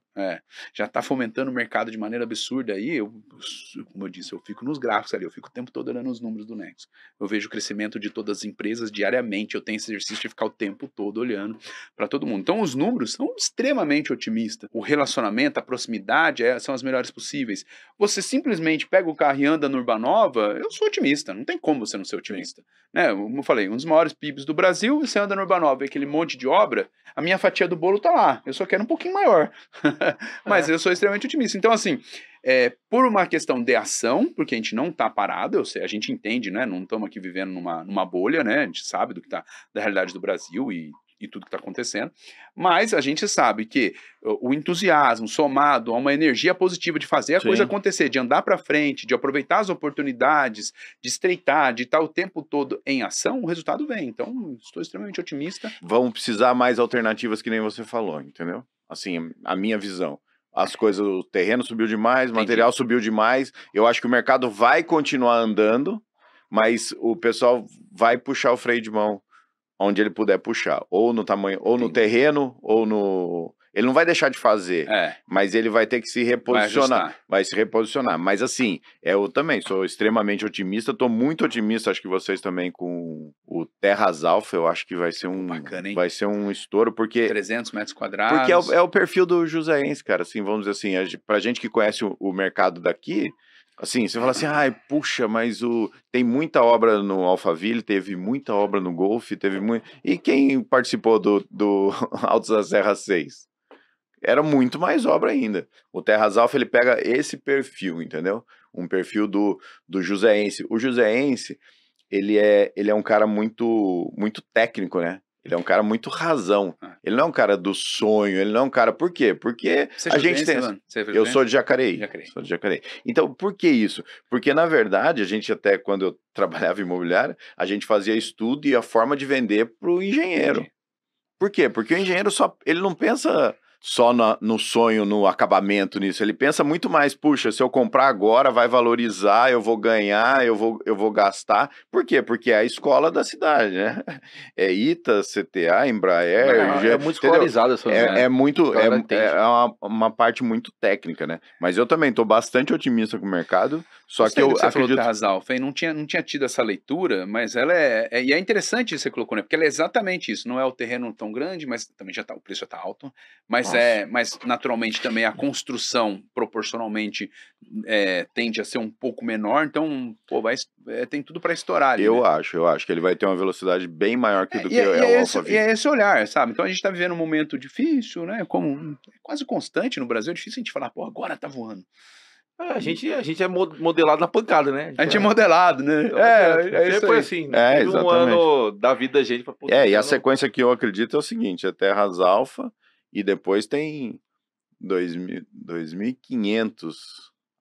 Já está fomentando o mercado de maneira absurda aí, como eu disse, eu fico nos gráficos ali, eu fico o tempo todo olhando os números do Nexo. Eu vejo o crescimento de todas as empresas diariamente, eu tenho esse exercício de ficar o tempo todo olhando para todo mundo. Então os números são extremamente otimistas. O relacionamento, a proximidade são as melhores possíveis. Você simplesmente pega o carro e anda no Urbanova, eu sou otimista, não tem como você não ser otimista. Né? Como eu falei, um dos maiores PIBs do Brasil, você anda no Urbanova, aquele monte de obra, a minha fatia do bolo tá lá, eu só quero um pouquinho maior. Mas eu sou extremamente otimista. Então, assim, por uma questão de ação, porque a gente não está parado, a gente entende, né? Não estamos aqui vivendo numa bolha, né? A gente sabe da realidade do Brasil e tudo que está acontecendo, mas a gente sabe que o entusiasmo somado a uma energia positiva de fazer a coisa acontecer, de andar para frente, de aproveitar as oportunidades, de estreitar, de estar o tempo todo em ação, o resultado vem. Então, estou extremamente otimista. Vão precisar mais alternativas que nem você falou, entendeu? Assim, a minha visão. As coisas, o terreno subiu demais, o material subiu demais. Eu acho que o mercado vai continuar andando, mas o pessoal vai puxar o freio de mão onde ele puder puxar, ou no tamanho, ou no terreno, ou no... Ele não vai deixar de fazer, mas ele vai ter que se reposicionar, vai se reposicionar. Mas assim, eu também sou extremamente otimista, estou muito otimista, acho que vocês também com o Terras Alfa, eu acho que vai ser bacana, hein? Vai ser um estouro, porque... 300 metros quadrados. Porque é o perfil do Joseense, cara, assim, vamos dizer assim, pra gente que conhece o mercado daqui... Assim, você fala assim, ai, puxa, mas tem muita obra no Alphaville, teve muita obra no Golf, teve muito... E quem participou do Altos da Serra 6? Era muito mais obra ainda. O Terras Alfa, ele pega esse perfil, entendeu? Um perfil do Joseense. O Joseense, ele é um cara muito, muito técnico, né? Ele é um cara muito razão. Ele não é um cara do sonho, ele não é um cara... Por quê? Porque a gente tem... Eu sou de Jacareí. Sou de Jacareí. Então, por que isso? Porque, na verdade, a gente até, quando eu trabalhava em imobiliária, a gente fazia estudo e a forma de vender para o engenheiro. Por quê? Porque o engenheiro ele não pensa só no sonho, no acabamento nisso. Ele pensa muito mais, puxa, se eu comprar agora vai valorizar, eu vou ganhar, eu vou gastar. Por quê? Porque é a escola da cidade, né? É ITA, CTA, Embraer. É muito escolarizado essa É muito, galera entende. é uma parte muito técnica, né? Mas eu também tô bastante otimista com o mercado, só Gostei que eu do que você falou acredito... da Terras Alfa, hein? Não tinha tido essa leitura, mas ela e é interessante isso que você colocou, né? Porque ela é exatamente isso, não é o terreno tão grande, mas também o preço já tá alto, mas mas naturalmente também a construção proporcionalmente tende a ser um pouco menor, então, pô, tem tudo para estourar ali, Eu né? acho que ele vai ter uma velocidade bem maior do que o Alpha E é esse olhar, sabe? Então a gente tá vivendo um momento difícil, né? Como quase constante no Brasil, é difícil a gente falar, pô, agora tá voando. A gente é modelado na pancada, né? A gente é modelado, né? Então, É isso sempre foi aí. assim. É, Teve um exatamente. ano da vida da gente pra E a sequência que eu acredito é o seguinte, é Terras Alfa e depois tem 2.500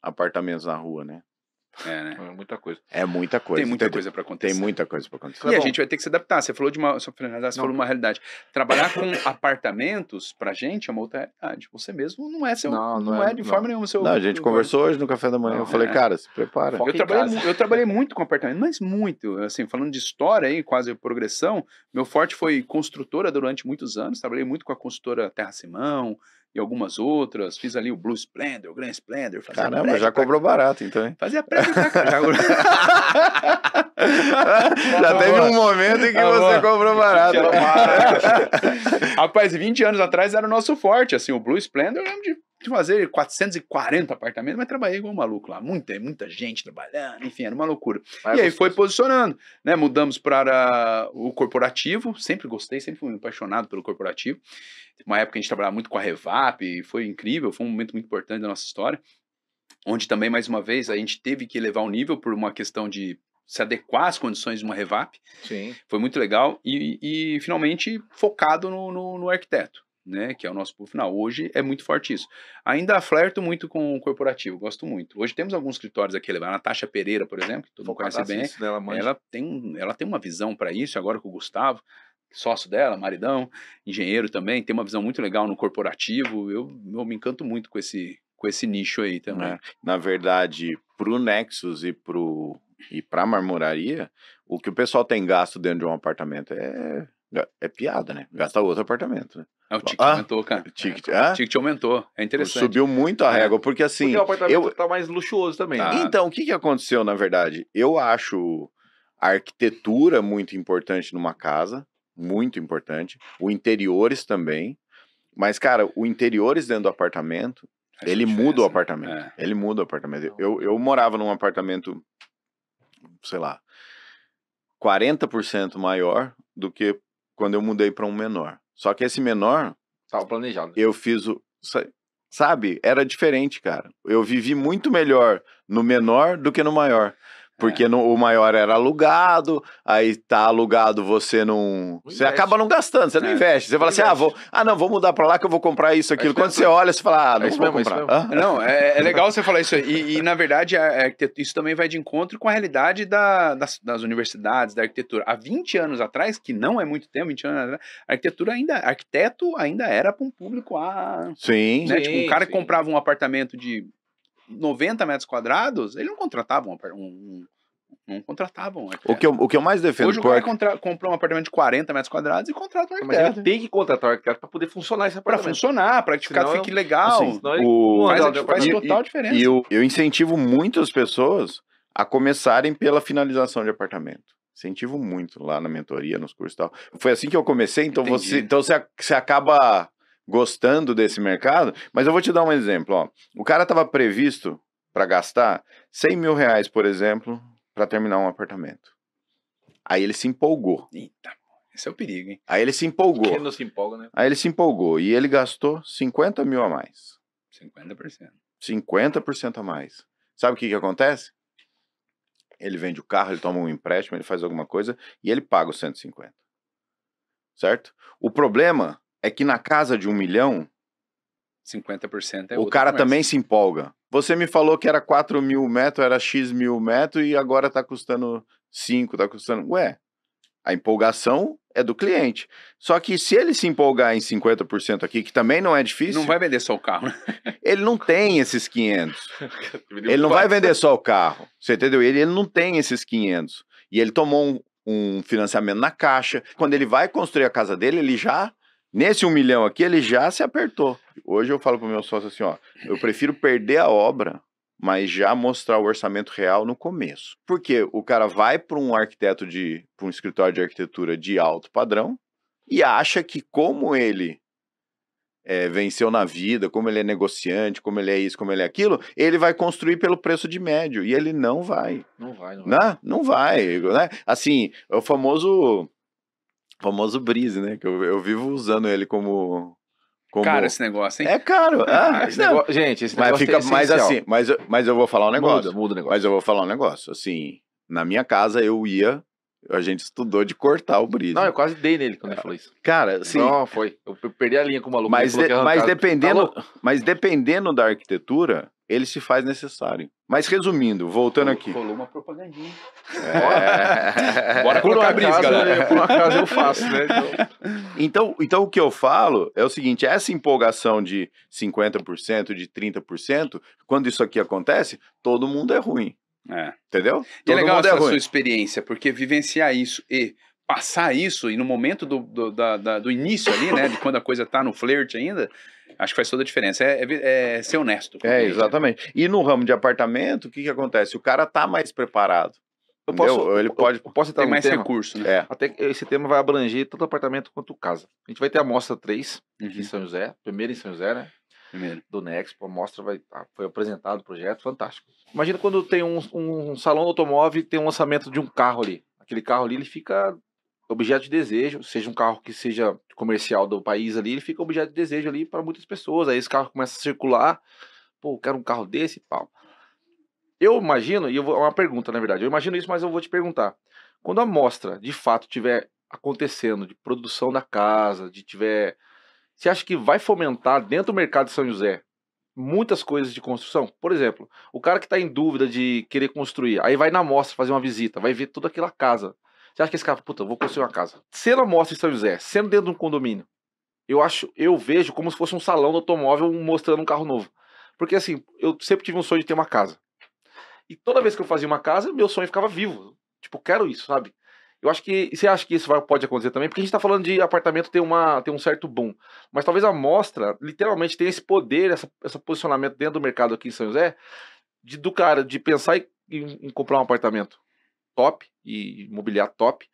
apartamentos na rua, né? Né? É muita coisa. É muita coisa. Tem muita coisa para acontecer. Tem muita coisa para acontecer. E a gente vai ter que se adaptar. Você falou de uma realidade. Trabalhar com apartamentos, pra gente, é uma outra realidade. Você mesmo não é de forma nenhuma seu... Não, a gente conversou hoje no café da manhã. Eu falei, cara, se prepara. Eu trabalhei muito com apartamento, mas muito. Assim, falando de história aí, quase progressão, meu forte foi construtora durante muitos anos. Trabalhei muito com a construtora Terra Simão e algumas outras. Fiz ali o Blue Splendor, o Grand Splendor. Caramba, já cobrou barato, então, hein? Fazia prédio pra cá. Já teve um momento em que você cobrou barato. Rapaz, 20 anos atrás era o nosso forte, assim, o Blue Splendor, eu lembro de fazer 440 apartamentos, mas trabalhei igual um maluco lá, muita gente trabalhando, enfim, era uma loucura. E aí foi posicionando, né, mudamos para o corporativo, sempre gostei, sempre fui apaixonado pelo corporativo. Uma época a gente trabalhava muito com a Revap, foi incrível, foi um momento muito importante da nossa história, onde também, mais uma vez, a gente teve que elevar o nível por uma questão de se adequar às condições de uma Revap. Sim. Foi muito legal e finalmente focado no arquiteto, né, que é o nosso público final. Hoje é muito forte isso. Ainda flerto muito com o corporativo, gosto muito. Hoje temos alguns escritórios aqui, a Natasha Pereira, por exemplo, que todo mundo conhece bem. Ela tem uma visão para isso, agora com o Gustavo, sócio dela, maridão, engenheiro também, tem uma visão muito legal no corporativo. Eu me encanto muito com esse nicho aí também. Na verdade, pro Nexus e pra marmoraria, o que o pessoal tem gasto dentro de um apartamento é piada, né? Gasta outro apartamento, né? O ticket aumentou, cara. O ticket aumentou, é interessante. Subiu muito a régua, porque assim... Porque o apartamento tá mais luxuoso também. Então, o que aconteceu, na verdade? Eu acho a arquitetura muito importante numa casa, muito importante. O interiores também. Mas, cara, o interiores dentro do apartamento, ele muda o apartamento. Ele muda o apartamento. Eu morava num apartamento, sei lá, 40% maior do que quando eu mudei para um menor. Só que esse menor... Tava planejado. Eu fiz sabe, era diferente, cara. Eu vivi muito melhor no menor do que no maior. Porque o maior era alugado, aí tá alugado, você não... Você acaba não gastando, você não investe. Você fala assim, vou mudar pra lá que eu vou comprar isso, aquilo. Quando você olha, você fala, não vou comprar. Não, é legal você falar isso aí. E na verdade, isso também vai de encontro com a realidade das universidades, da arquitetura. Há 20 anos atrás, que não é muito tempo, 20 anos atrás, arquiteto ainda era para um público Sim. Né? Tipo, um cara que comprava um apartamento de 90 metros quadrados, ele não contratava não contratavam. O que eu mais defendo... Hoje o cara comprou um apartamento de 40 metros quadrados e contrata um arquiteto. Mas ele tem que contratar um arquiteto para poder funcionar esse apartamento. Para funcionar, para que fique legal. Assim, faz total diferença. E eu incentivo muito as pessoas a começarem pela finalização de apartamento. Incentivo muito lá na mentoria, nos cursos e tal. Foi assim que eu comecei, então você acaba gostando desse mercado. Mas eu vou te dar um exemplo. Ó. O cara estava previsto para gastar 100 mil reais, por exemplo, para terminar um apartamento. Aí ele se empolgou. Eita, esse é o perigo, hein? Aí ele se empolgou. Quem não se empolga, né? Aí ele se empolgou e ele gastou 50 mil a mais. 50%. 50% a mais. Sabe o que acontece? Ele vende o carro, ele toma um empréstimo, ele faz alguma coisa e ele paga os 150. Certo? O problema é que na casa de 1 milhão, 50% é o cara também se empolga. Você me falou que era 4 mil metros, era X mil metros e agora tá custando 5, tá custando... Ué, A empolgação é do cliente. Só que se ele se empolgar em 50% aqui, que também não é difícil... Não vai vender só o carro, né? Ele não tem esses 500. Ele não vai vender só o carro. Você entendeu? Ele não tem esses 500. E ele tomou um financiamento na Caixa. Quando ele vai construir a casa dele, ele já... Nesse 1 milhão aqui, ele já se apertou. Hoje eu falo pro meu sócio assim, ó, eu prefiro perder a obra, mas já mostrar o orçamento real no começo. Porque o cara vai para um arquiteto para um escritório de arquitetura de alto padrão e acha que como ele venceu na vida, como ele é negociante, como ele é isso, como ele é aquilo, ele vai construir pelo preço de médio. E ele não vai. Não vai. Não vai, né? Assim, é o famoso Breeze, né? Que eu vivo usando ele como... Caro esse negócio, hein? É caro. Gente, esse negócio fica mais assim. Mas eu vou falar um negócio. Muda o negócio. Mas eu vou falar um negócio. Assim, na minha casa a gente estudou de cortar o Breeze. Não, eu quase dei nele quando ele falou isso. Cara, sim. Não, foi. Eu perdi a linha com o maluco. Mas dependendo da arquitetura, ele se faz necessário. Mas resumindo, voltando aqui. Rolou uma propagandinha. Bora colocar Breeze, galera. Por acaso eu faço, né? Então o que eu falo é o seguinte, essa empolgação de 50%, de 30%, quando isso aqui acontece, todo mundo é ruim. Entendeu? E é legal essa sua experiência, porque vivenciar isso e passar isso, e no momento do início ali, né, de quando a coisa tá no flerte ainda, acho que faz toda a diferença. É ser honesto. Exatamente. E no ramo de apartamento, o que acontece? O cara tá mais preparado. Eu posso entrar ter mais tema? recurso, né? Até que esse tema vai abranger tanto apartamento quanto casa. A gente vai ter a Mostra 3 aqui em São José, primeiro em São José, né? Primeiro. Do Nexpo, a mostra foi apresentado o projeto, fantástico. Imagina quando tem um salão do automóvel e tem um lançamento de um carro ali. Aquele carro ali, ele fica objeto de desejo, seja um carro que seja comercial do país ali, ele fica objeto de desejo ali para muitas pessoas. Aí esse carro começa a circular, pô, eu quero um carro desse e pau. Eu imagino, é uma pergunta na verdade, eu imagino isso, mas eu vou te perguntar. Quando a mostra de fato estiver acontecendo, de produção da casa, você acha que vai fomentar dentro do mercado de São José muitas coisas de construção? Por exemplo, o cara que está em dúvida de querer construir, aí vai na mostra fazer uma visita, vai ver toda aquela casa. Você acha que esse cara, puta, eu vou construir uma casa? Sendo a mostra em São José, sendo dentro de um condomínio, eu vejo como se fosse um salão do automóvel mostrando um carro novo. Porque assim, eu sempre tive um sonho de ter uma casa. E toda vez que eu fazia uma casa, meu sonho ficava vivo. Tipo, quero isso, sabe? Você acha que isso pode acontecer também? Porque a gente tá falando de apartamento ter um certo boom. Mas talvez a mostra, literalmente, tenha esse poder, esse posicionamento dentro do mercado aqui em São José, do cara de pensar em comprar um apartamento top, e mobiliar top.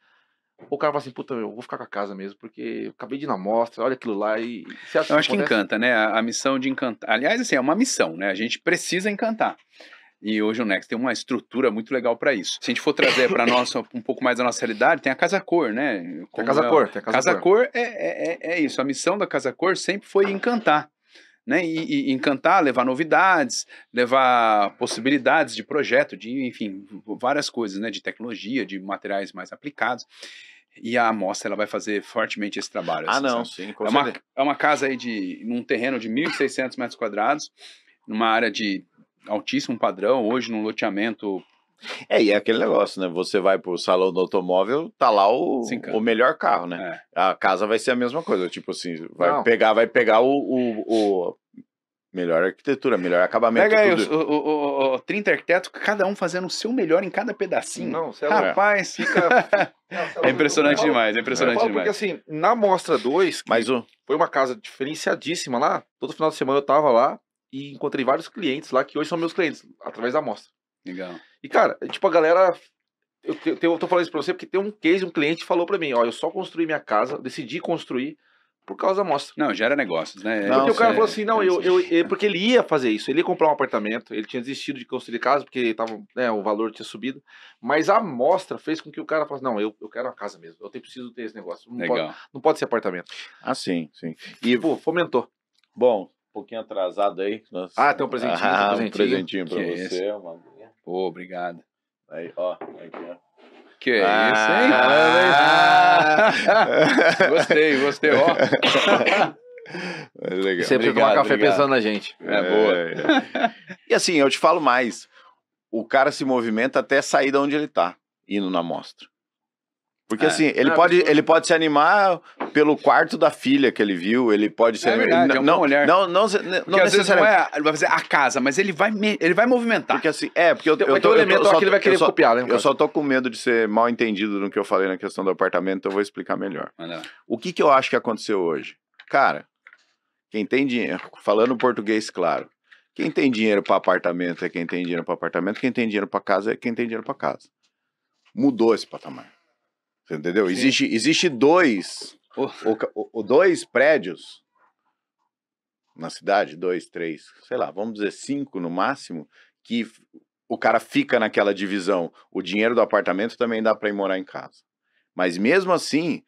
O cara fala assim, puta, eu vou ficar com a casa mesmo, porque eu acabei de ir na mostra, olha aquilo lá e... Você acha eu acho que encanta, né? A missão de encantar. Aliás, assim, é uma missão, né? A gente precisa encantar. E hoje o Next tem uma estrutura muito legal para isso. Se a gente for trazer para nós um pouco mais da nossa realidade, tem a Casa Cor, né? Tem a Casa Cor. Casa Cor é isso. A missão da Casa Cor sempre foi encantar. Né? E encantar, levar novidades, levar possibilidades de projeto, de, enfim, várias coisas, né? De tecnologia, de materiais mais aplicados. E a Mostra, ela vai fazer fortemente esse trabalho. Assim, não, sim. É uma casa aí num terreno de 1.600 metros quadrados, numa área de altíssimo padrão, hoje num loteamento... E é aquele negócio, né? Você vai pro salão do automóvel, tá lá o melhor carro, né? A casa vai ser a mesma coisa, tipo assim, vai pegar o melhor arquitetura, melhor acabamento. Pega aí o 30 arquitetos, cada um fazendo o seu melhor em cada pedacinho. Não, rapaz, é impressionante demais, Porque assim, na Mostra 2, foi uma casa diferenciadíssima lá, todo final de semana eu tava lá, e encontrei vários clientes lá que hoje são meus clientes, através da mostra. Legal. E, cara, tipo, a galera... Eu tô falando isso pra você porque tem um cliente falou pra mim, ó, eu só construí minha casa, decidi construir por causa da mostra. Não, gera negócios, né? Porque o cara falou assim, não, porque ele ia fazer isso, ele ia comprar um apartamento, ele tinha desistido de construir casa porque tava, né, o valor tinha subido, mas a mostra fez com que o cara falasse, não, eu quero uma casa mesmo, preciso ter esse negócio, não pode ser apartamento. Ah, sim. E, pô, fomentou. Bom, um pouquinho atrasado aí. Tem um presentinho. Um presentinho pra você. Pô, obrigado. Aí, ó. Aqui, ó. Que isso, hein? Gostei, ó. Legal. Você precisa tomar café pensando na gente. Boa. E assim, eu te falo mais. O cara se movimenta até sair de onde ele tá, indo na mostra. Porque assim, ele pode se animar pelo quarto da filha que ele viu, ele pode se animar. Verdade, é um bom olhar. Não Porque às vezes não ele vai fazer a casa, mas ele vai movimentar. Porque assim, porque eu Vai ter um elemento lá que ele vai querer copiar, né? Eu só tô com medo de ser mal entendido no que eu falei na questão do apartamento, então eu vou explicar melhor. O que eu acho que aconteceu hoje? Cara, quem tem dinheiro, falando português claro, quem tem dinheiro para apartamento é quem tem dinheiro para apartamento, quem tem dinheiro para casa é quem tem dinheiro para casa. Mudou esse patamar. Você entendeu? Existe dois prédios na cidade, 2, 3, sei lá, vamos dizer 5 no máximo, que o cara fica naquela divisão. O dinheiro do apartamento também dá para ir morar em casa. Mas mesmo assim,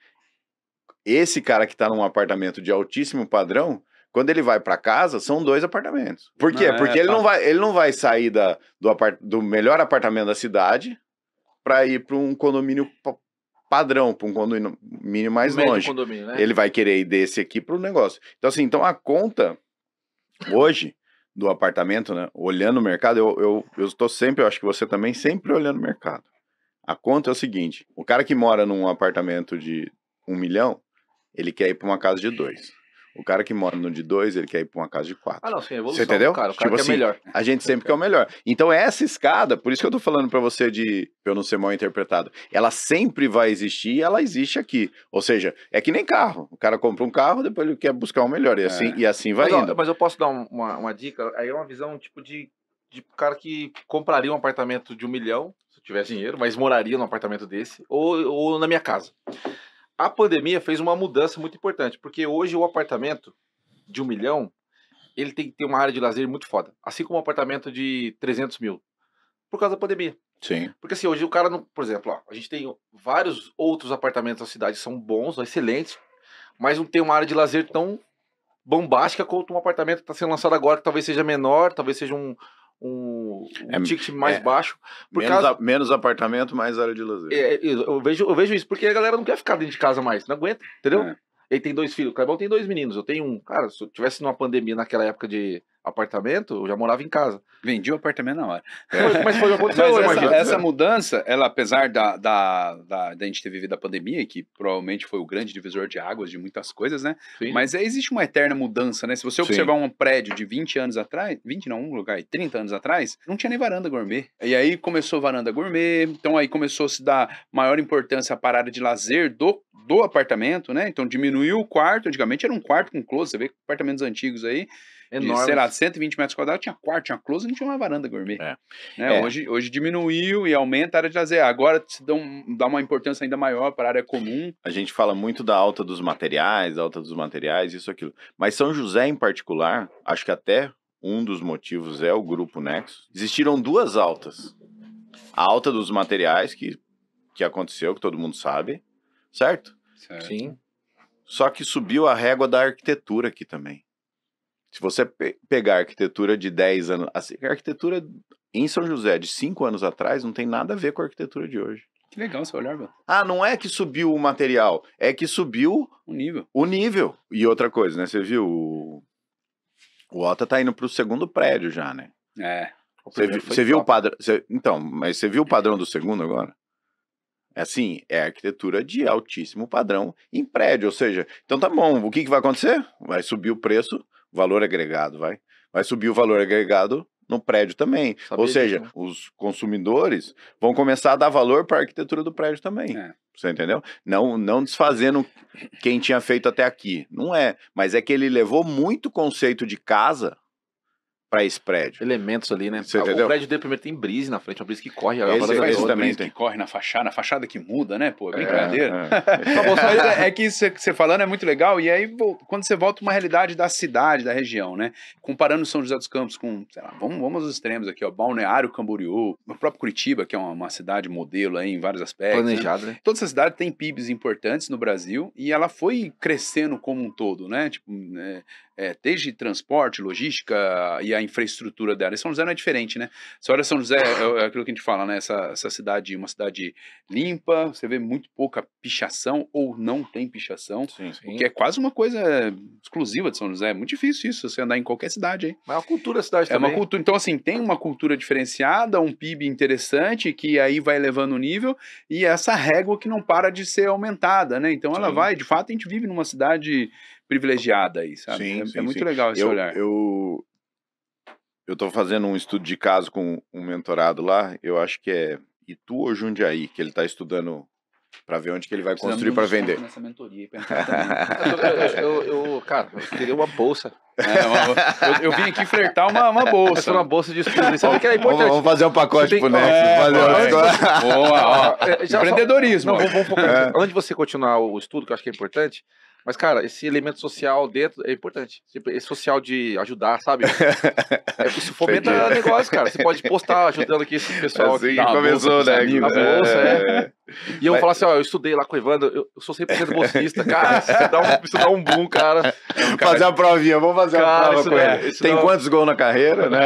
esse cara que está num apartamento de altíssimo padrão, quando ele vai para casa, são 2 apartamentos. Por quê? Porque ele não vai sair do melhor apartamento da cidade para ir para um condomínio padrão, para um condomínio mais longe. Né? Ele vai querer ir desse aqui para o negócio. Então, assim, a conta hoje do apartamento, né? Olhando o mercado, eu estou sempre, eu acho que você também, sempre olhando o mercado. A conta é o seguinte: o cara que mora num apartamento de 1 milhão, ele quer ir para uma casa de 2. O cara que mora no de 2, ele quer ir para uma casa de 4. Ah, não, sim, evolução. Você entendeu? O cara tipo quer assim, melhor. A gente sempre quer o melhor. Então essa escada, por isso que eu tô falando para você pra eu não ser mal interpretado, ela sempre vai existir e ela existe aqui. Ou seja, é que nem carro. O cara compra um carro, depois ele quer buscar um melhor. E assim vai indo. Mas eu posso dar uma dica? Aí é uma visão tipo de cara que compraria um apartamento de 1 milhão, se eu tivesse dinheiro, mas moraria num apartamento desse, ou na minha casa. A pandemia fez uma mudança muito importante, porque hoje o apartamento de 1 milhão, ele tem que ter uma área de lazer muito foda. Assim como um apartamento de 300 mil. Por causa da pandemia. Sim. Porque assim, hoje o cara, por exemplo, a gente tem vários outros apartamentos na cidade que são bons, excelentes, mas não tem uma área de lazer tão bombástica quanto um apartamento que está sendo lançado agora, que talvez seja menor, talvez seja um ticket mais baixo. Menos apartamento, mais área de lazer. Eu vejo isso, porque a galera não quer ficar dentro de casa mais, não aguenta, entendeu? Ele tem 2 filhos, o Clebão tem 2 meninos, eu tenho um. Cara, se eu tivesse numa pandemia naquela época de apartamento, eu já morava em casa. Vendi o apartamento na hora. Mas foi o que aconteceu, essa mudança, ela, apesar da gente ter vivido a pandemia, que provavelmente foi o grande divisor de águas de muitas coisas, né? Sim. Mas existe uma eterna mudança, né? Se você observar um prédio de 20 anos atrás, 20 não, um lugar, 30 anos atrás, não tinha nem varanda gourmet. E aí começou varanda gourmet, então aí começou a se dar maior importância para a área de lazer do apartamento, né? Então diminuiu o quarto, antigamente era um quarto com closet, você vê apartamentos antigos aí, de, sei lá, 120 metros quadrados, tinha quarto, tinha closet, não tinha uma varanda gourmet. Né? Hoje diminuiu e aumenta a área de lazer. Agora se dá uma importância ainda maior para a área comum. A gente fala muito da alta dos materiais, isso, aquilo. Mas São José, em particular, acho que até um dos motivos é o Grupo Nexus. Existiram 2 altas. A alta dos materiais, que aconteceu, que todo mundo sabe, certo? Sim. Só que subiu a régua da arquitetura aqui também. Se você pegar a arquitetura de 10 anos... A arquitetura em São José de 5 anos atrás não tem nada a ver com a arquitetura de hoje. Que legal você olhar, velho. Não é que subiu o material, é que subiu o nível. E outra coisa, né? Você viu, o Otto tá indo pro 2º prédio já, né? Você viu o padrão... Então, mas você viu o padrão do 2º agora? Assim, é arquitetura de altíssimo padrão em prédio, ou seja, então tá bom, o que vai acontecer? Vai subir o preço, valor agregado, vai subir o valor agregado no prédio também. Ou seja, os consumidores vão começar a dar valor para a arquitetura do prédio também. Você entendeu? Não desfazendo quem tinha feito até aqui. Não é, mas é que ele levou muito conceito de casa para esse prédio. Elementos ali, né? Você entendeu? O prédio dele primeiro tem brise na frente, uma brise que corre. Esse também tem. Que corre na fachada que muda, né? Pô, brincadeira. É que isso que você falando é muito legal, e aí quando você volta uma realidade da cidade, da região, né? Comparando São José dos Campos com, sei lá, vamos aos extremos aqui, ó, Balneário Camboriú, o próprio Curitiba, que é uma cidade modelo aí em vários aspectos. Planejado, né? Toda essa cidade tem PIBs importantes no Brasil, e ela foi crescendo como um todo, né? Tipo, desde transporte, logística, e a infraestrutura dela. E São José não é diferente, né? Você olha São José, é aquilo que a gente fala, né? Essa cidade, uma cidade limpa, você vê muito pouca pichação ou não tem pichação, Sim. o que é quase uma coisa exclusiva de São José. É muito difícil isso, você andar em qualquer cidade aí. Mas é uma cultura da cidade É também. uma cultura, então assim, tem uma cultura diferenciada, um PIB interessante, que aí vai elevando o nível, e essa régua que não para de ser aumentada, né? Então ela Sim. vai, de fato, a gente vive numa cidade privilegiada aí, sabe? Sim, É sim, muito sim. legal esse olhar. Eu tô fazendo um estudo de caso com um mentorado lá, eu acho que é Itu ou Jundiaí, que ele tá estudando para ver onde que ele vai construir para vender. Nessa mentoria aí pra entrar também. Cara, eu queria uma bolsa. Eu vim aqui flertar uma bolsa. Essa é uma bolsa de estudo. Você vê que é importante. Vamos fazer um pacote Você tem- pro Nexus. Boa, ó. Já só- Empreendedorismo. Não, vamos focar nisso. Antes de você continuar o estudo, que eu acho que é importante, mas, cara, esse elemento social dentro é importante. Esse social de ajudar, sabe? Isso fomenta Entendi. negócio, cara. Você pode postar ajudando aqui esse pessoal Assim aqui. que Dá uma começou, bolsa né? pros amigos, A bolsa, E eu vou falar assim, ó, eu estudei lá com o Evandro, eu sou 100% bolsista. Cara, isso dá um boom, cara. Fazer a provinha, vamos fazer Cara, uma prova isso com não é- ele. isso Tem não- quantos gols na carreira, né?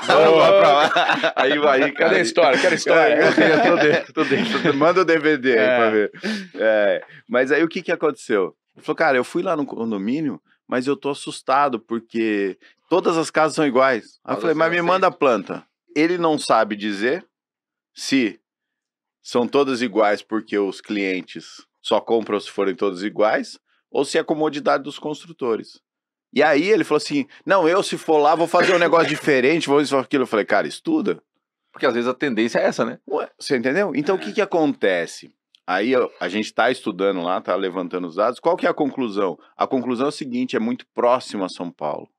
Boa. Vamos pra lá. Aí vai, cara. Cadê a história? Quero a história. Tô dentro. Manda o DVD aí pra ver. Mas aí o que aconteceu? Ele falou, cara, eu fui lá no condomínio, mas eu tô assustado porque todas as casas são iguais. Aí eu falei, mas me manda a planta. Ele não sabe dizer se são todas iguais porque os clientes só compram se forem todas iguais ou se é a comodidade dos construtores. E aí ele falou assim, não, eu se for lá vou fazer um negócio diferente, vou isso, aquilo. Eu falei, cara, estuda. Porque às vezes a tendência é essa, né? Ué, você entendeu? Então o que acontece? Aí a gente está estudando lá, tá levantando os dados. Qual que é a conclusão? A conclusão é o seguinte, é muito próximo a São Paulo.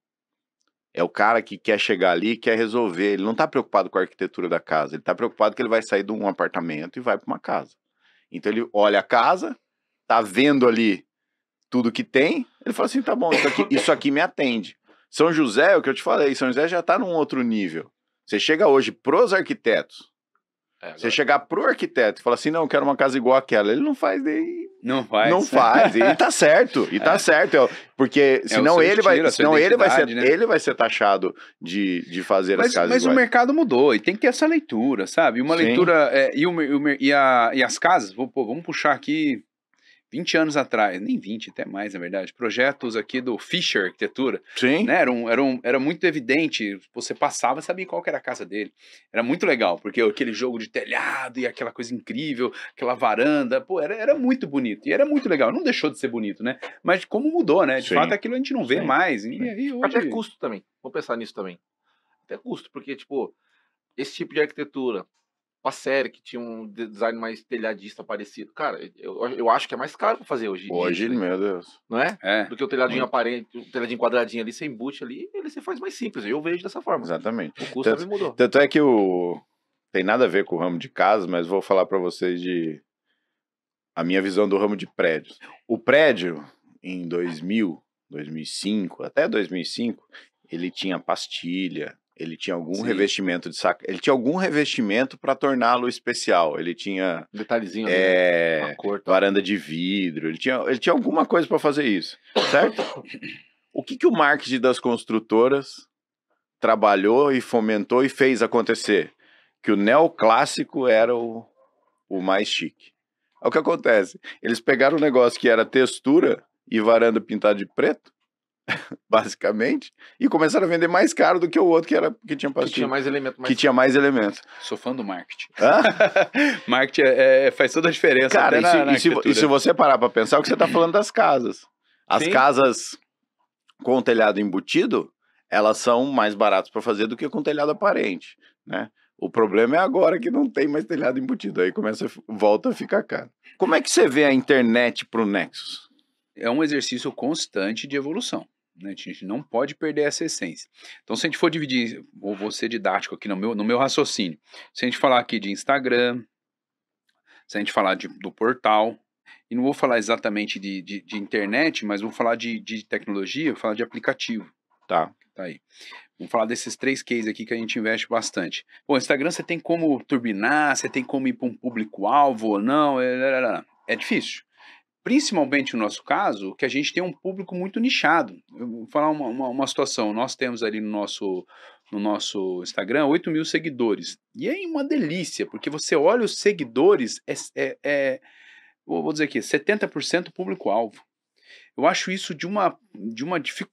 É o cara que quer chegar ali, quer resolver. Ele não está preocupado com a arquitetura da casa. Ele está preocupado que ele vai sair de um apartamento e vai para uma casa. Então ele olha a casa, tá vendo ali tudo que tem. Ele fala assim, tá bom, isso aqui me atende. São José, é o que eu te falei, São José já está num outro nível. Você chega hoje pros arquitetos. Você chegar pro arquiteto e falar assim, não, eu quero uma casa igual àquela. Ele não faz nem... Não faz. Não faz. E tá certo. E tá certo. Porque senão seu ele vai, estilo, a sua senão ele vai ser, identidade, né? ele vai ser taxado de fazer as casas Mas o iguais. mercado mudou e tem que ter essa leitura, sabe? Uma Sim. leitura. E as casas, vamos puxar aqui 20 anos atrás, nem 20, até mais, na verdade, projetos aqui do Fischer Arquitetura, Sim. né? Era muito evidente, você passava e sabia qual que era a casa dele. Era muito legal, porque aquele jogo de telhado e aquela coisa incrível, aquela varanda, pô, era muito bonito, e era muito legal. Não deixou de ser bonito, né? Mas como mudou, né? De Sim. fato, aquilo a gente não vê Sim. mais. E aí hoje... Até custo também. Vamos pensar nisso também. Até custo, porque, tipo, esse tipo de arquitetura, uma série que tinha um design mais telhadista parecido, cara, eu acho que é mais caro pra fazer hoje. Hoje, né? meu Deus. Não é? É. Do que o telhadinho aparente, o telhadinho quadradinho ali, sem embute ali, ele se faz mais simples. Eu vejo dessa forma. Exatamente. O custo também mudou. Tanto é que tem nada a ver com o ramo de casa, mas vou falar para vocês a minha visão do ramo de prédios. O prédio, em 2000, 2005, até 2005, ele tinha pastilha, ele tinha algum Sim. revestimento de saco, ele tinha algum revestimento para torná-lo especial. Ele tinha Um detalhezinho ali, né? Uma cor, tá? varanda de vidro, ele tinha alguma coisa para fazer isso, certo? O que o marketing das construtoras trabalhou e fomentou e fez acontecer? Que o neoclássico era o mais chique. É o que acontece. Eles pegaram um negócio que era textura e varanda pintada de preto, basicamente, e começaram a vender mais caro do que o outro que tinha Que pastilha. tinha mais elemento. Que tinha mais elementos. Sou fã do marketing. Hã? Marketing faz toda a diferença. Cara, até na e se arquitetura. você parar para pensar, o que você está falando das casas. As Sim. casas com telhado embutido, elas são mais baratas para fazer do que com telhado aparente, né? O problema é agora que não tem mais telhado embutido, aí volta a ficar caro. Como é que você vê a internet pro Nexus? É um exercício constante de evolução, né? A gente não pode perder essa essência. Então, se a gente for dividir, vou ser didático aqui no meu raciocínio. Se a gente falar aqui de Instagram, se a gente falar do portal, e não vou falar exatamente de internet, mas vou falar de tecnologia, vou falar de aplicativo. Tá. Tá aí. Vamos falar desses 3 cases aqui que a gente investe bastante. Bom, Instagram você tem como turbinar, você tem como ir para um público-alvo ou não, é difícil. Principalmente no nosso caso, que a gente tem um público muito nichado. Eu vou falar uma situação, nós temos ali no no nosso Instagram, 8 mil seguidores. E é uma delícia, porque você olha os seguidores, vou dizer aqui, 70% público-alvo. Eu acho isso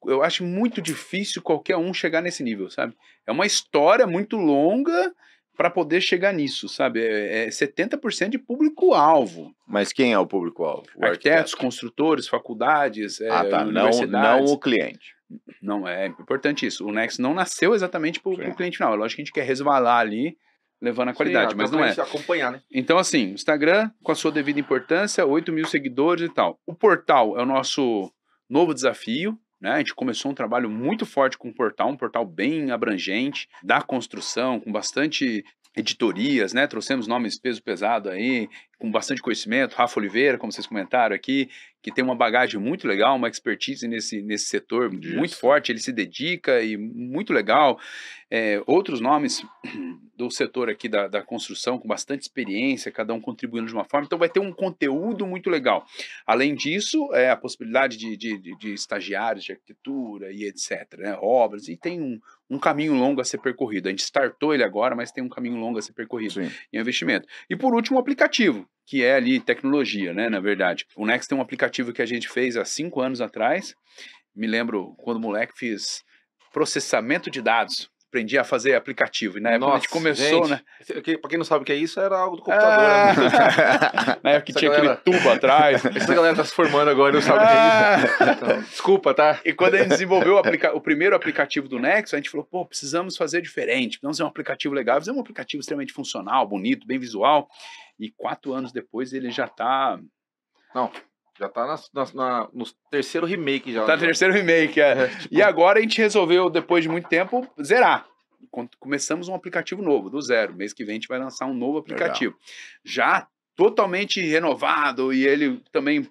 eu acho muito difícil qualquer um chegar nesse nível, sabe? É uma história muito longa para poder chegar nisso, sabe? É 70% de público-alvo. Mas quem é o público-alvo? Arquitetos, construtores, faculdades, tá. universidades. Não o cliente. Não, é importante isso. O Next não nasceu exatamente para o cliente final. É lógico que a gente quer resvalar ali, levando a qualidade, mas não é. Acompanhar, né? Então, assim, Instagram, com a sua devida importância, 8 mil seguidores e tal. O portal é o nosso novo desafio, né? A gente começou um trabalho muito forte com o portal, um portal bem abrangente, da construção, com bastante editorias, né? Trouxemos nomes peso pesado aí, com bastante conhecimento. Rafa Oliveira, como vocês comentaram aqui, que tem uma bagagem muito legal, uma expertise nesse setor muito forte, ele se dedica e muito legal. Outros nomes do setor aqui da construção com bastante experiência, cada um contribuindo de uma forma, então vai ter um conteúdo muito legal. Além disso, a possibilidade de estagiários de arquitetura e etc, né, obras, e tem um caminho longo a ser percorrido. A gente startou ele agora, mas tem um caminho longo a ser percorrido em investimento. E por último, o aplicativo, que é ali tecnologia, né, na verdade. O Next tem um aplicativo que a gente fez há 5 anos atrás, me lembro quando moleque fiz processamento de dados, aprendi a fazer aplicativo, e na época a gente começou, né? Pra quem não sabe o que é isso, era algo do computador. Né? Na época que tinha aquele tubo atrás. Essa galera tá se formando agora, não sabe o que é isso. Então, desculpa, tá? E quando a gente desenvolveu o primeiro aplicativo do Nexo, a gente falou, pô, precisamos fazer diferente, precisamos fazer um aplicativo legal, fazer um aplicativo extremamente funcional, bonito, bem visual, e 4 anos depois ele já tá... Não... Já tá no terceiro remake já. Tá no terceiro remake, tipo... E agora a gente resolveu, depois de muito tempo, zerar. Começamos um aplicativo novo, do zero. Mês que vem a gente vai lançar um novo aplicativo. Legal. Já totalmente renovado, e ele também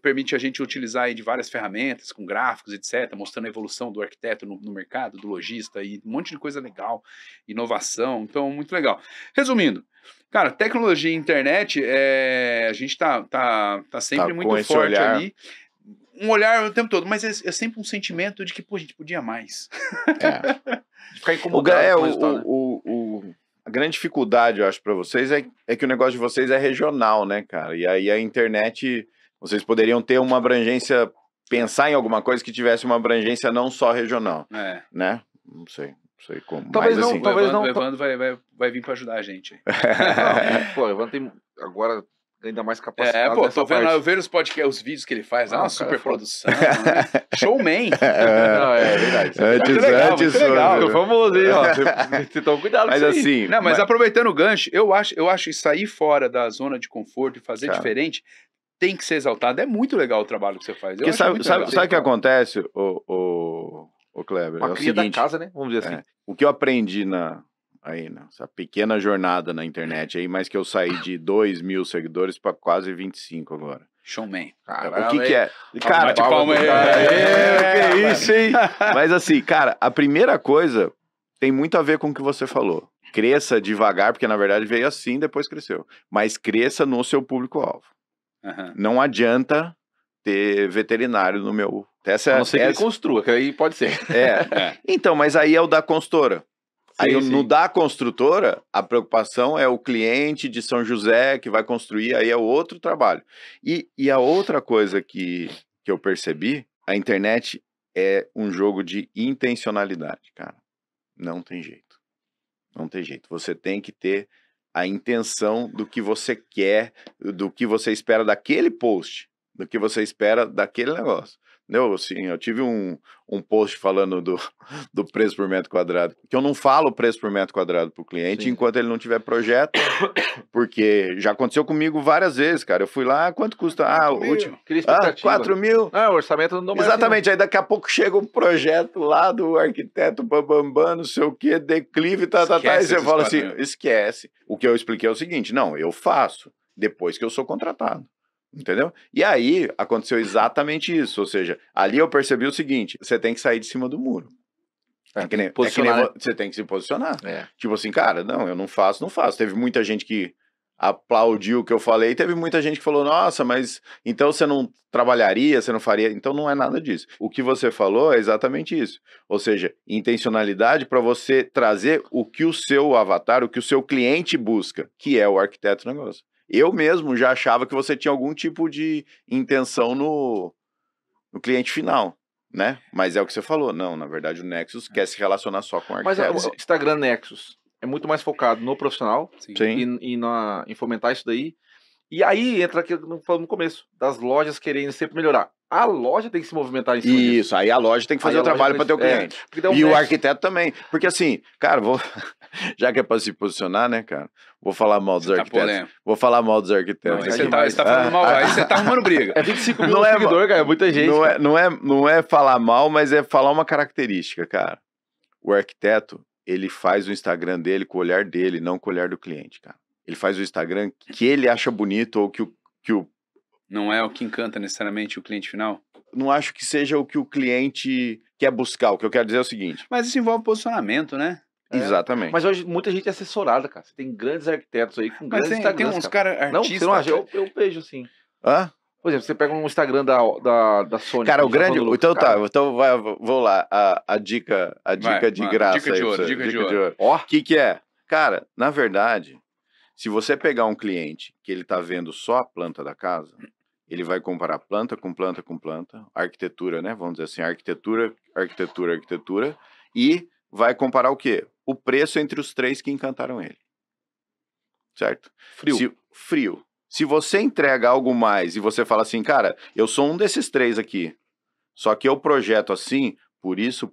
permite a gente utilizar aí de várias ferramentas, com gráficos, etc., mostrando a evolução do arquiteto no mercado, do lojista, e um monte de coisa legal, inovação, então muito legal. Resumindo, cara, tecnologia e internet, a gente tá sempre muito forte ali. Um olhar o tempo todo, mas é sempre um sentimento de que, pô, a gente podia mais. De ficar incomodado. A grande dificuldade, eu acho, para vocês é que o negócio de vocês é regional, né, cara? E aí a internet, vocês poderiam ter uma abrangência, pensar em alguma coisa que tivesse uma abrangência não só regional, né? Não sei como. Talvez mas, não, assim, talvez não. O Evandro vai vir para ajudar a gente. Pô, o Evandro tem agora ainda mais capacidade. Tô vendo, eu vejo os vídeos que ele faz, uma super produção, né? Showman. Não, é verdade. Antes, legal. Ficou famoso aí, ó. Você toma cuidado com mas isso assim, não, mas aproveitando o gancho, eu acho sair fora da zona de conforto e fazer diferente tem que ser exaltado. É muito legal o trabalho que você faz. Porque sabe o que acontece, o Kleber? Uma cria da casa, né? Vamos dizer assim. O que eu aprendi nessa pequena jornada na internet aí, mas que eu saí de 2 mil seguidores para quase 25 agora. Showman. Caramba, o que é? Cara, bate palma aí. Que isso, hein? Mas assim, cara, a primeira coisa tem muito a ver com o que você falou. Cresça devagar, porque na verdade veio assim, depois cresceu. Mas cresça no seu público-alvo. Não adianta ter veterinário no meu... A não ser que ele construa, que aí pode ser. Então, mas aí é o da consultora. Aí no da construtora, a preocupação é o cliente de São José que vai construir, aí é outro trabalho. E a outra coisa que eu percebi, a internet é um jogo de intencionalidade, cara. Não tem jeito. Não tem jeito. Você tem que ter a intenção do que você quer, do que você espera daquele post, do que você espera daquele negócio. Entendeu? Assim, eu tive um post falando do preço por metro quadrado, que eu não falo o preço por metro quadrado para o cliente enquanto ele não tiver projeto, porque já aconteceu comigo várias vezes, cara. Eu fui lá, quanto custa? O último. 4 mil. O orçamento não dá mais. Exatamente, aí daqui a pouco chega um projeto lá do arquiteto Bambam, não sei o que, declive, e você fala assim, esquece. O que eu expliquei é o seguinte, não, eu faço depois que eu sou contratado. Entendeu? E aí aconteceu exatamente isso, ou seja, ali eu percebi o seguinte, você tem que sair de cima do muro. Você tem que se posicionar. Tipo assim, cara, não, eu não faço. Teve muita gente que aplaudiu o que eu falei. Teve muita gente que falou, nossa, mas então você não trabalharia, você não faria. Então não é nada disso. O que você falou é exatamente isso. Ou seja, intencionalidade para você trazer o que o seu avatar, o que o seu cliente busca, que é o arquiteto do negócio. Eu mesmo já achava que você tinha algum tipo de intenção no cliente final, né? Mas é o que você falou. Não, na verdade o Nexus quer se relacionar só com Mas arquitetos. o Instagram Nexus é muito mais focado no profissional Sim. Sim. em fomentar isso daí. E aí entra aquilo que eu falei no começo, das lojas querendo sempre melhorar. A loja tem que se movimentar em cima disso. Isso, aí a loja tem que fazer Aí o a loja trabalho tem para que- ter o cliente. porque daí E o Nexus- arquiteto também. Porque assim, cara, já que é para se posicionar, né, cara? Vou falar mal dos Você tá arquitetos. polêmico. Vou falar mal dos Não, arquitetos. aí é você demais. tá falando mal, aí você tá arrumando briga. É 25 mil Não é- seguidores, cara, é muita gente. cara. Não é falar mal, mas é falar uma característica, cara. O arquiteto, ele faz o Instagram dele com o olhar dele, não com o olhar do cliente, cara. Ele faz o Instagram que ele acha bonito ou que o Não é o que encanta necessariamente o cliente final. não acho que seja o que o cliente quer buscar. O que eu quero dizer é o seguinte. Mas isso envolve posicionamento, né? É. Exatamente. Mas hoje muita gente é assessorada, cara. Você tem grandes arquitetos aí com Mas grandes tem Instagrams, uns cara. caras Não, artistas. você não acha? Eu vejo assim. Hã? Por exemplo, você pega um Instagram da Sony. Cara, que o a gente tá grande. falando do Então Lucas, tá, cara. então vou lá. A dica Vai, de mano, graça. dica de aí pra ouro, você. dica de ouro. Ó, O que é? Cara, na verdade, se você pegar um cliente que ele tá vendo só a planta da casa, ele vai comparar planta com planta com planta, arquitetura, né? Vamos dizer assim, arquitetura, e vai comparar o quê? O preço entre os três que encantaram ele. Certo? frio. Frio. Se você entrega algo mais e você fala assim, cara, eu sou um desses três aqui, só que eu projeto assim, por isso.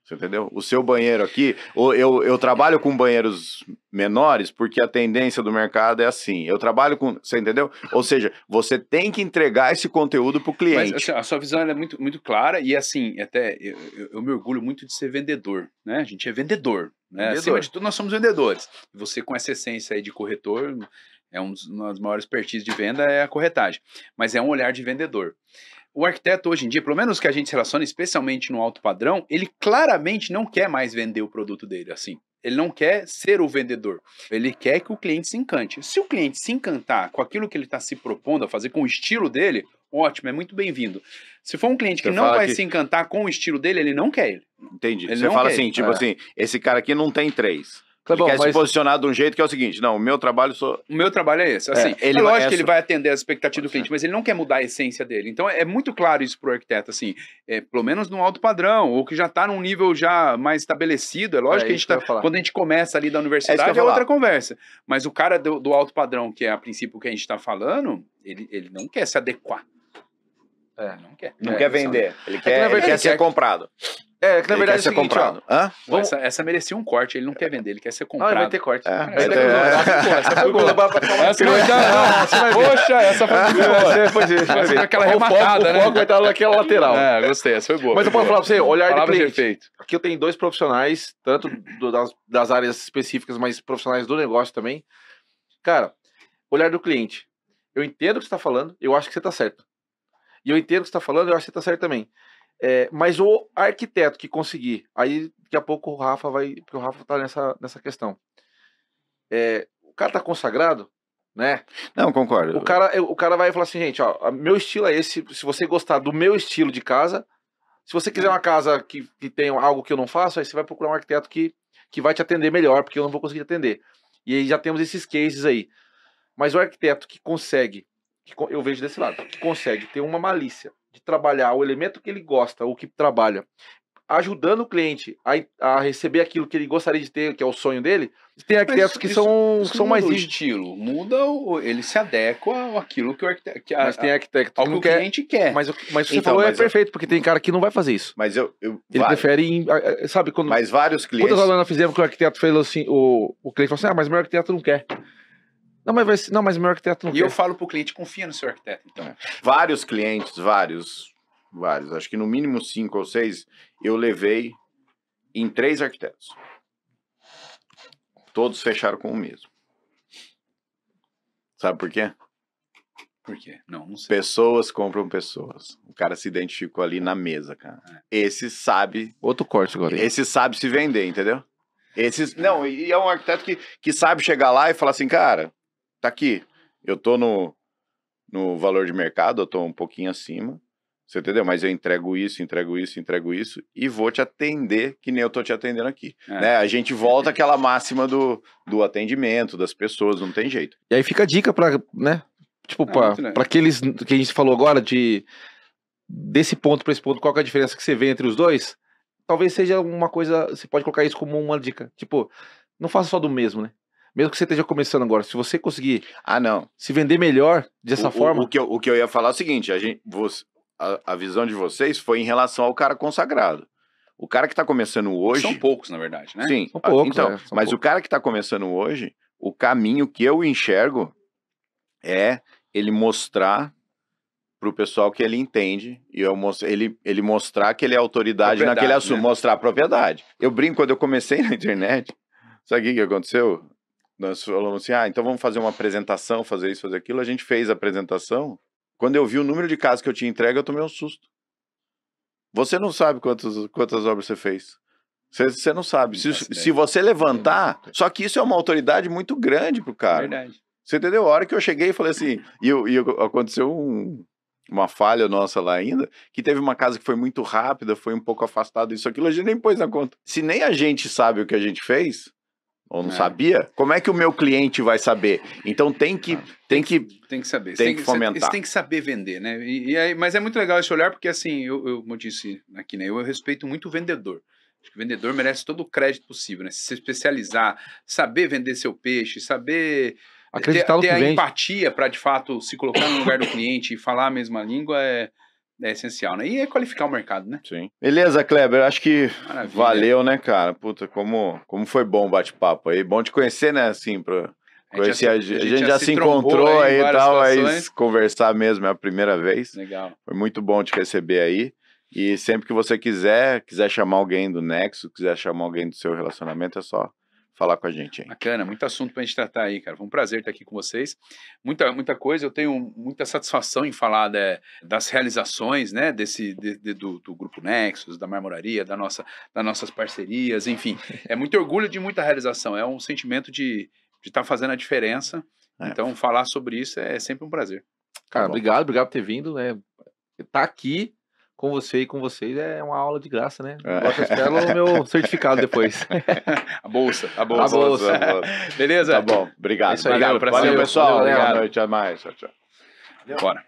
Você entendeu? O seu banheiro aqui, eu trabalho com banheiros menores porque a tendência do mercado é assim. Eu trabalho com. Você entendeu? Ou seja, você tem que entregar esse conteúdo para o Mas cliente. assim, a sua visão ela é muito, muito clara e assim, até eu me orgulho muito de ser vendedor, né? A gente é vendedor, né? Vendedor. Acima de tudo nós somos vendedores. Você com essa essência aí de corretor, é uma das maiores expertise de venda é a corretagem, mas é um olhar de vendedor. O arquiteto hoje em dia, pelo menos que a gente se relaciona, especialmente no alto padrão, ele claramente não quer mais vender o produto dele assim. Ele não quer ser o vendedor. Ele quer que o cliente se encante. Se o cliente se encantar com aquilo que ele está se propondo a fazer, com o estilo dele, ótimo, é muito bem-vindo. Se for um cliente que Você não fala vai que- se encantar com o estilo dele, ele não quer ele. Entendi. Ele Você não fala quer. assim, tipo É. assim, esse cara aqui não tem três. Clebão, Ele quer se mas- posicionar de um jeito que é o seguinte, não, o meu trabalho sou... O meu trabalho é esse. Assim, ele é vai- lógico que essa- ele vai atender as expectativas do cliente, mas ele não quer mudar a essência dele. Então é muito claro isso pro arquiteto, assim, pelo menos no alto padrão, ou que já está num nível já mais estabelecido. É lógico que a isso gente que eu tá, ia falar. quando a gente começa ali da É isso universidade que eu é ia outra falar. conversa. Mas o cara do alto padrão, que é a princípio o que a gente está falando, ele não quer se adequar. É. Não quer. Não É, quer vender, ele na quer, ele verdade, quer ser comprado. É, que na Ele verdade é quer o ser seguinte, ó. comprado. Hã? Vamos- Essa merecia um corte, ele não quer vender, ele quer ser Ah, comprado. vai ter corte. É, Essa vai foi ter- boa, essa foi boa. Essa Não, foi não, Poxa, essa foi muito boa. Essa foi aquela rematada, né? O foco vai estar naquela lateral. É, gostei, essa foi boa. Mas eu foi posso boa. falar pra você, olhar de Palavras de cliente. efeito. Aqui eu tenho dois profissionais, tanto das áreas específicas, mas profissionais do negócio também. Cara, olhar do cliente. Eu entendo o que você está falando, eu acho que você está certo. E eu entendo o que você está falando, eu acho que você está certo também. Mas o arquiteto que conseguir, aí daqui a pouco o Rafa vai, porque o Rafa tá nessa questão. O cara tá consagrado, né? Não, concordo. O cara vai falar assim, gente, ó, meu estilo é esse, se você gostar do meu estilo de casa, se você quiser uma casa que tenha algo que eu não faço, aí você vai procurar um arquiteto que vai te atender melhor, porque eu não vou conseguir te atender. E aí já temos esses cases aí. Mas o arquiteto que consegue, eu vejo desse lado, que consegue ter uma malícia de trabalhar o elemento que ele gosta, o que trabalha, ajudando o cliente a receber aquilo que ele gostaria de ter, que é o sonho dele, tem arquitetos que são Isso mais muda o rígidos. estilo, ele se adequa àquilo que o arquiteto, Mas tem arquiteto ao que que não o quer. cliente quer. Mas o que você Então, falou é mas eu- perfeito, porque tem cara que não vai fazer isso. Mas Ele prefere, sabe, quando... Mas vários clientes... Quantas aulas nós fizemos que o arquiteto fez assim, o cliente falou assim, mas meu arquiteto não quer. Não, mas meu arquiteto não E quer. eu falo pro cliente, confia no seu arquiteto, então. Vários clientes, vários, acho que no mínimo 5 ou 6, eu levei em 3 arquitetos. Todos fecharam com o mesmo. Sabe por quê? Por quê? Não sei. Pessoas compram pessoas. O cara se identificou ali na mesa, cara. Esse sabe Outro corte agora. Esse sabe se vender, entendeu? Não, e é um arquiteto que sabe chegar lá e falar assim, cara, tá aqui, eu tô no valor de mercado, eu tô um pouquinho acima, você entendeu? Mas eu entrego isso e vou te atender que nem eu tô te atendendo aqui. Né? A gente volta àquela máxima do atendimento, das pessoas, não tem jeito. E aí fica a dica pra, né? Tipo, pra aqueles que a gente falou agora, desse ponto pra esse ponto, qual que é a diferença que você vê entre os dois? Talvez seja uma coisa, você pode colocar isso como uma dica. Tipo, não faça só do mesmo, né? Mesmo que você esteja começando agora, se você conseguir se vender melhor dessa forma... O que eu ia falar é o seguinte, a visão de vocês foi em relação ao cara consagrado. O cara que tá começando hoje... São poucos, na verdade, né? Sim, são poucos, então, mas o cara que tá começando hoje, o caminho que eu enxergo é ele mostrar pro pessoal que ele entende e ele mostrar que ele é autoridade naquele assunto, né? Mostrar a propriedade. Eu brinco, quando eu comecei na internet, sabe o que aconteceu? Nós falamos assim, então vamos fazer uma apresentação, fazer isso, fazer aquilo. A gente fez a apresentação. Quando eu vi o número de casas que eu tinha entregue, eu tomei um susto. Você não sabe quantas obras você fez. Você não sabe. Se você levantar... Só que isso é uma autoridade muito grande pro cara. Verdade. Você entendeu? A hora que eu cheguei e falei assim... E aconteceu uma falha nossa lá ainda, que teve uma casa que foi muito rápida, foi um pouco afastada, isso, aquilo, a gente nem pôs na conta. Se nem a gente sabe o que a gente fez... ou não sabia, como é que o meu cliente vai saber? Então tem que saber. Tem que fomentar. Você tem que saber vender, né? Mas é muito legal esse olhar, porque assim, como eu disse aqui, né? Eu respeito muito o vendedor. Acho que o vendedor merece todo o crédito possível, né? Se especializar, saber vender seu peixe, saber ter a empatia para, de fato, se colocar no lugar do cliente e falar a mesma língua é essencial, né? E é qualificar o mercado, né? Sim. Beleza, Kleber, acho que valeu, né, cara? Puta, como foi bom o bate-papo aí. Bom te conhecer, né, assim, a gente já se encontrou aí e tal, aí conversar mesmo é a primeira vez. Legal. Foi muito bom te receber aí. E sempre que você quiser chamar alguém do Nexo, quiser chamar alguém do seu relacionamento, é só falar com a gente aí. Bacana, muito assunto pra gente tratar aí, cara. Foi um prazer estar aqui com vocês. Muita coisa, eu tenho muita satisfação em falar das realizações, né, do Grupo Nexus, da Marmoraria, das nossas parcerias, enfim. É muito orgulho de muita realização, é um sentimento de estar fazendo a diferença. Então, falar sobre isso é sempre um prazer. Cara, obrigado por ter vindo, né? Tá aqui com você e com vocês é uma aula de graça, né? Eu espero o meu certificado depois. A bolsa. Beleza? Tá bom, obrigado. Valeu, pessoal. Boa noite, até mais. Tchau. Bora.